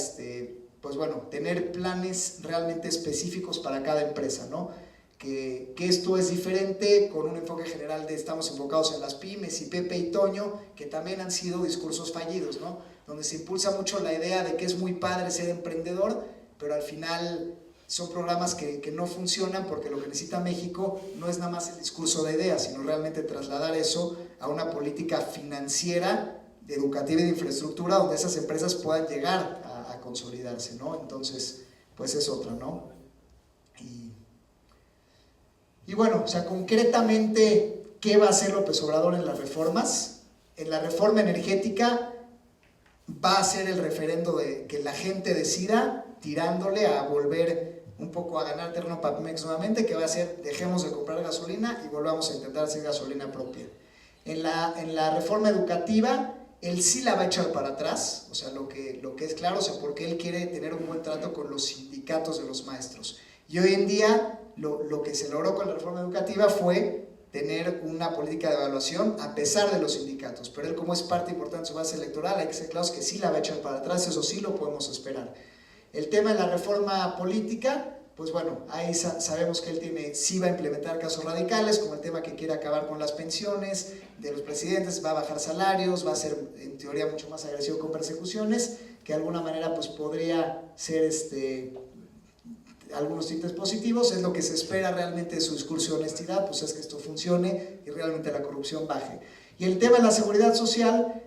pues bueno, tener planes realmente específicos para cada empresa, ¿no? Que esto es diferente con un enfoque general de estamos enfocados en las pymes y Pepe y Toño, que también han sido discursos fallidos, ¿no? Donde se impulsa mucho la idea de que es muy padre ser emprendedor, pero al final son programas que no funcionan porque lo que necesita México no es nada más el discurso de ideas, sino realmente trasladar eso a una política financiera, educativa y de infraestructura donde esas empresas puedan llegar a consolidarse, ¿no? Entonces, pues es otra, ¿no? Y bueno, o sea, concretamente, ¿qué va a hacer López Obrador en las reformas? En la reforma energética va a ser el referendo de que la gente decida, tirándole a volver un poco a ganar terreno para Pemex nuevamente, que va a ser dejemos de comprar gasolina y volvamos a intentar hacer gasolina propia. En la reforma educativa, él sí la va a echar para atrás, o sea, lo que es claro, o sea, porque él quiere tener un buen trato con los sindicatos de los maestros. Y hoy en día, lo que se logró con la reforma educativa fue tener una política de evaluación a pesar de los sindicatos, pero él como es parte importante de su base electoral, hay que ser claros que sí la va a echar para atrás, eso sí lo podemos esperar. El tema de la reforma política, pues bueno, ahí sabemos que él sí va a implementar casos radicales, como el tema que quiere acabar con las pensiones de los presidentes, va a bajar salarios, va a ser en teoría mucho más agresivo con persecuciones, que de alguna manera pues podría ser algunos tintes positivos. Es lo que se espera realmente de su discurso de honestidad, pues es que esto funcione y realmente la corrupción baje. Y el tema de la seguridad social,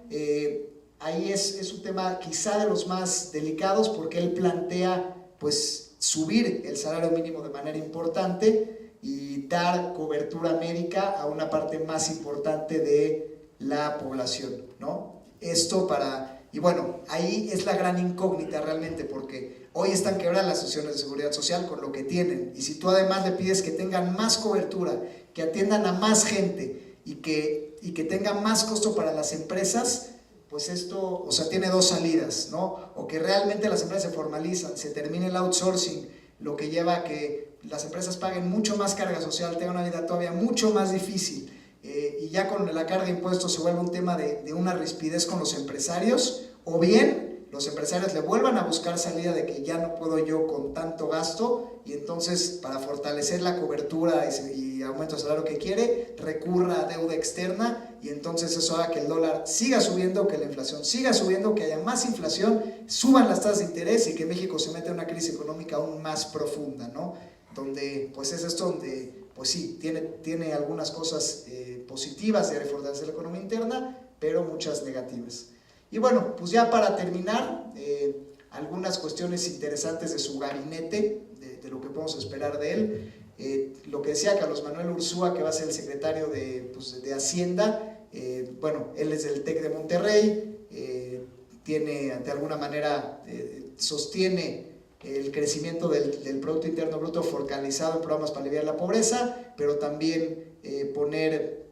ahí es un tema quizá de los más delicados porque él plantea pues subir el salario mínimo de manera importante y dar cobertura médica a una parte más importante de la población, ¿no? Y bueno, ahí es la gran incógnita realmente porque hoy están quebradas las instituciones de seguridad social con lo que tienen y si tú además le pides que tengan más cobertura, que atiendan a más gente y que tengan más costo para las empresas, pues esto, o sea, tiene dos salidas, ¿no? O que realmente las empresas se formalizan, se termine el outsourcing, lo que lleva a que las empresas paguen mucho más carga social, tengan una vida todavía mucho más difícil, y ya con la carga de impuestos se vuelve un tema de una rispidez con los empresarios, o bien los empresarios le vuelvan a buscar salida de que ya no puedo yo con tanto gasto y entonces para fortalecer la cobertura y aumento de salario que quiere, recurra a deuda externa y entonces eso haga que el dólar siga subiendo, que la inflación siga subiendo, que haya más inflación, suban las tasas de interés y que México se meta en una crisis económica aún más profunda, ¿no? donde pues es esto donde pues sí, tiene algunas cosas positivas de fortalecer la economía interna, pero muchas negativas. Y bueno, pues ya para terminar, algunas cuestiones interesantes de su gabinete, de lo que podemos esperar de él. Lo que decía Carlos Manuel Ursúa, que va a ser el secretario de Hacienda, bueno, él es del TEC de Monterrey, tiene de alguna manera, sostiene el crecimiento del Producto Interno Bruto focalizado en programas para aliviar la pobreza, pero también poner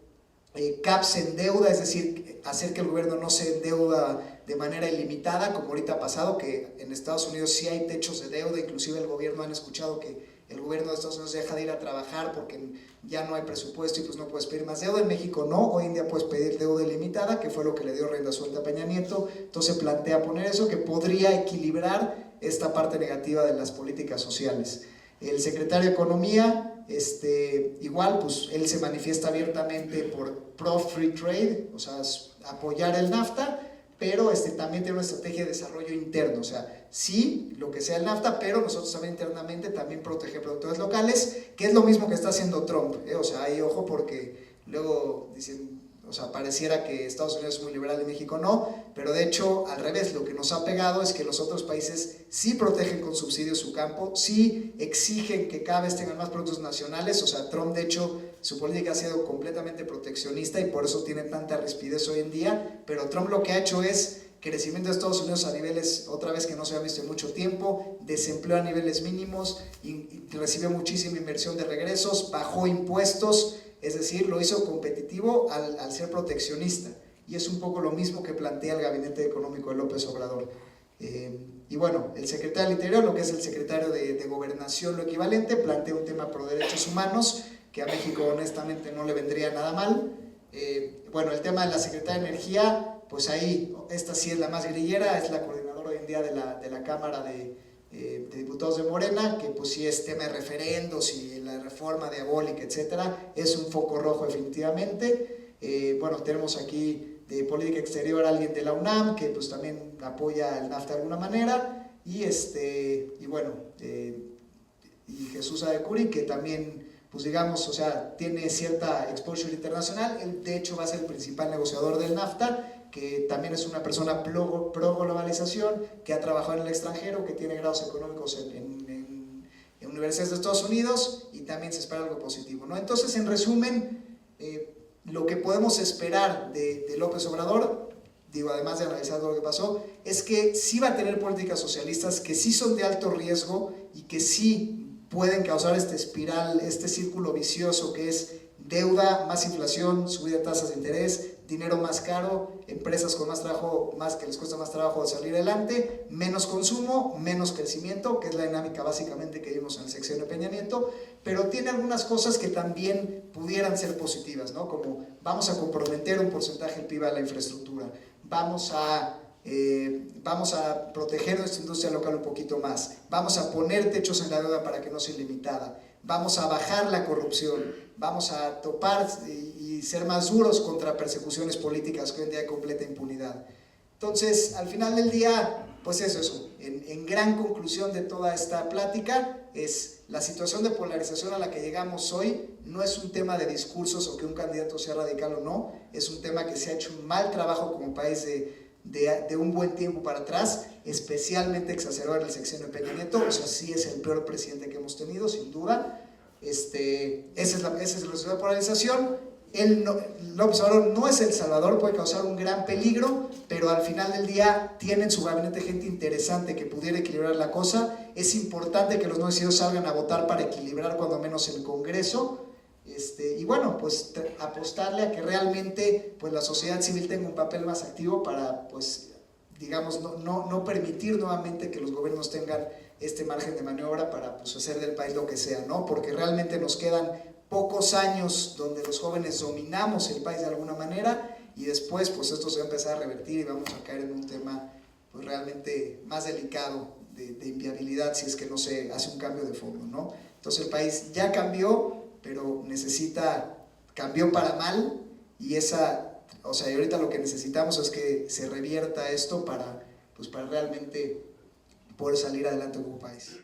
caps en deuda, es decir, hacer que el gobierno no se endeuda de manera ilimitada, como ahorita ha pasado, que en Estados Unidos sí hay techos de deuda, inclusive el gobierno han escuchado que el gobierno de Estados Unidos deja de ir a trabajar porque ya no hay presupuesto y pues no puedes pedir más deuda. En México no, hoy en día puedes pedir deuda ilimitada, que fue lo que le dio rienda suelta a Peña Nieto. Entonces plantea poner eso, que podría equilibrar esta parte negativa de las políticas sociales. El secretario de Economía, igual, pues él se manifiesta abiertamente por pro-free trade, o sea, apoyar el NAFTA, pero también tiene una estrategia de desarrollo interno, o sea, sí, lo que sea el NAFTA, pero nosotros también internamente también proteger productores locales, que es lo mismo que está haciendo Trump, o sea, ahí ojo porque luego dicen, o sea, pareciera que Estados Unidos es muy liberal y México no, pero de hecho, al revés, lo que nos ha pegado es que los otros países sí protegen con subsidios su campo, sí exigen que cada vez tengan más productos nacionales, o sea, Trump de hecho, su política ha sido completamente proteccionista y por eso tiene tanta rispidez hoy en día, pero Trump lo que ha hecho es crecimiento de Estados Unidos a niveles, otra vez que no se ha visto en mucho tiempo, desempleo a niveles mínimos, y recibió muchísima inversión de regresos, bajó impuestos, es decir, lo hizo competitivo al ser proteccionista, y es un poco lo mismo que plantea el gabinete económico de López Obrador. Y bueno, el secretario del Interior, lo que es el secretario de Gobernación, lo equivalente, plantea un tema pro derechos humanos, que a México honestamente no le vendría nada mal. Bueno, el tema de la Secretaría de Energía, pues ahí, esta sí es la más grillera, es la coordinadora hoy en día de la Cámara de Diputados de Morena, que pues sí es tema de referendos y la reforma diabólica, etcétera, es un foco rojo definitivamente. Bueno, tenemos aquí de política exterior a alguien de la UNAM, que pues también apoya el NAFTA de alguna manera, y bueno, y Jesús Adecuri, que también, pues digamos, o sea, tiene cierta exposure internacional. Él de hecho va a ser el principal negociador del NAFTA, que también es una persona pro globalización, que ha trabajado en el extranjero, que tiene grados económicos en universidades de Estados Unidos, y también se espera algo positivo, ¿no? Entonces, en resumen, lo que podemos esperar de López Obrador, digo, además de analizar todo lo que pasó, es que sí va a tener políticas socialistas que sí son de alto riesgo y que sí pueden causar esta espiral, este círculo vicioso que es deuda, más inflación, subida de tasas de interés, dinero más caro, empresas con más trabajo, más que les cuesta más trabajo de salir adelante, menos consumo, menos crecimiento, que es la dinámica básicamente que vimos en el sexenio de Peña Nieto, pero tiene algunas cosas que también pudieran ser positivas, ¿no? Como vamos a comprometer un porcentaje del PIB a la infraestructura, vamos a proteger nuestra industria local un poquito más, vamos a poner techos en la deuda para que no sea ilimitada, vamos a bajar la corrupción, vamos a topar y ser más duros contra persecuciones políticas que hoy en día hay completa impunidad. Entonces, al final del día, pues eso. En gran conclusión de toda esta plática es la situación de polarización a la que llegamos hoy no es un tema de discursos o que un candidato sea radical o no, es un tema que se ha hecho un mal trabajo como país de un buen tiempo para atrás, especialmente exacerbado en el sexenio de Peña Nieto, o sea, sí es el peor presidente que hemos tenido, sin duda. Esa es la situación de polarización. López Obrador no es El Salvador, puede causar un gran peligro, pero al final del día tiene en su gabinete gente interesante que pudiera equilibrar la cosa. Es importante que los no decididos salgan a votar para equilibrar cuando menos el Congreso. Y bueno, pues apostarle a que realmente pues, la sociedad civil tenga un papel más activo para, pues, digamos, no permitir nuevamente que los gobiernos tengan este margen de maniobra para pues, hacer del país lo que sea, ¿no? Porque realmente nos quedan pocos años donde los jóvenes dominamos el país de alguna manera y después pues esto se va a empezar a revertir y vamos a caer en un tema pues realmente más delicado de inviabilidad si es que no se hace un cambio de fondo, ¿no? Entonces el país ya cambió, pero cambió para mal y o sea, y ahorita lo que necesitamos es que se revierta esto para realmente poder salir adelante como país.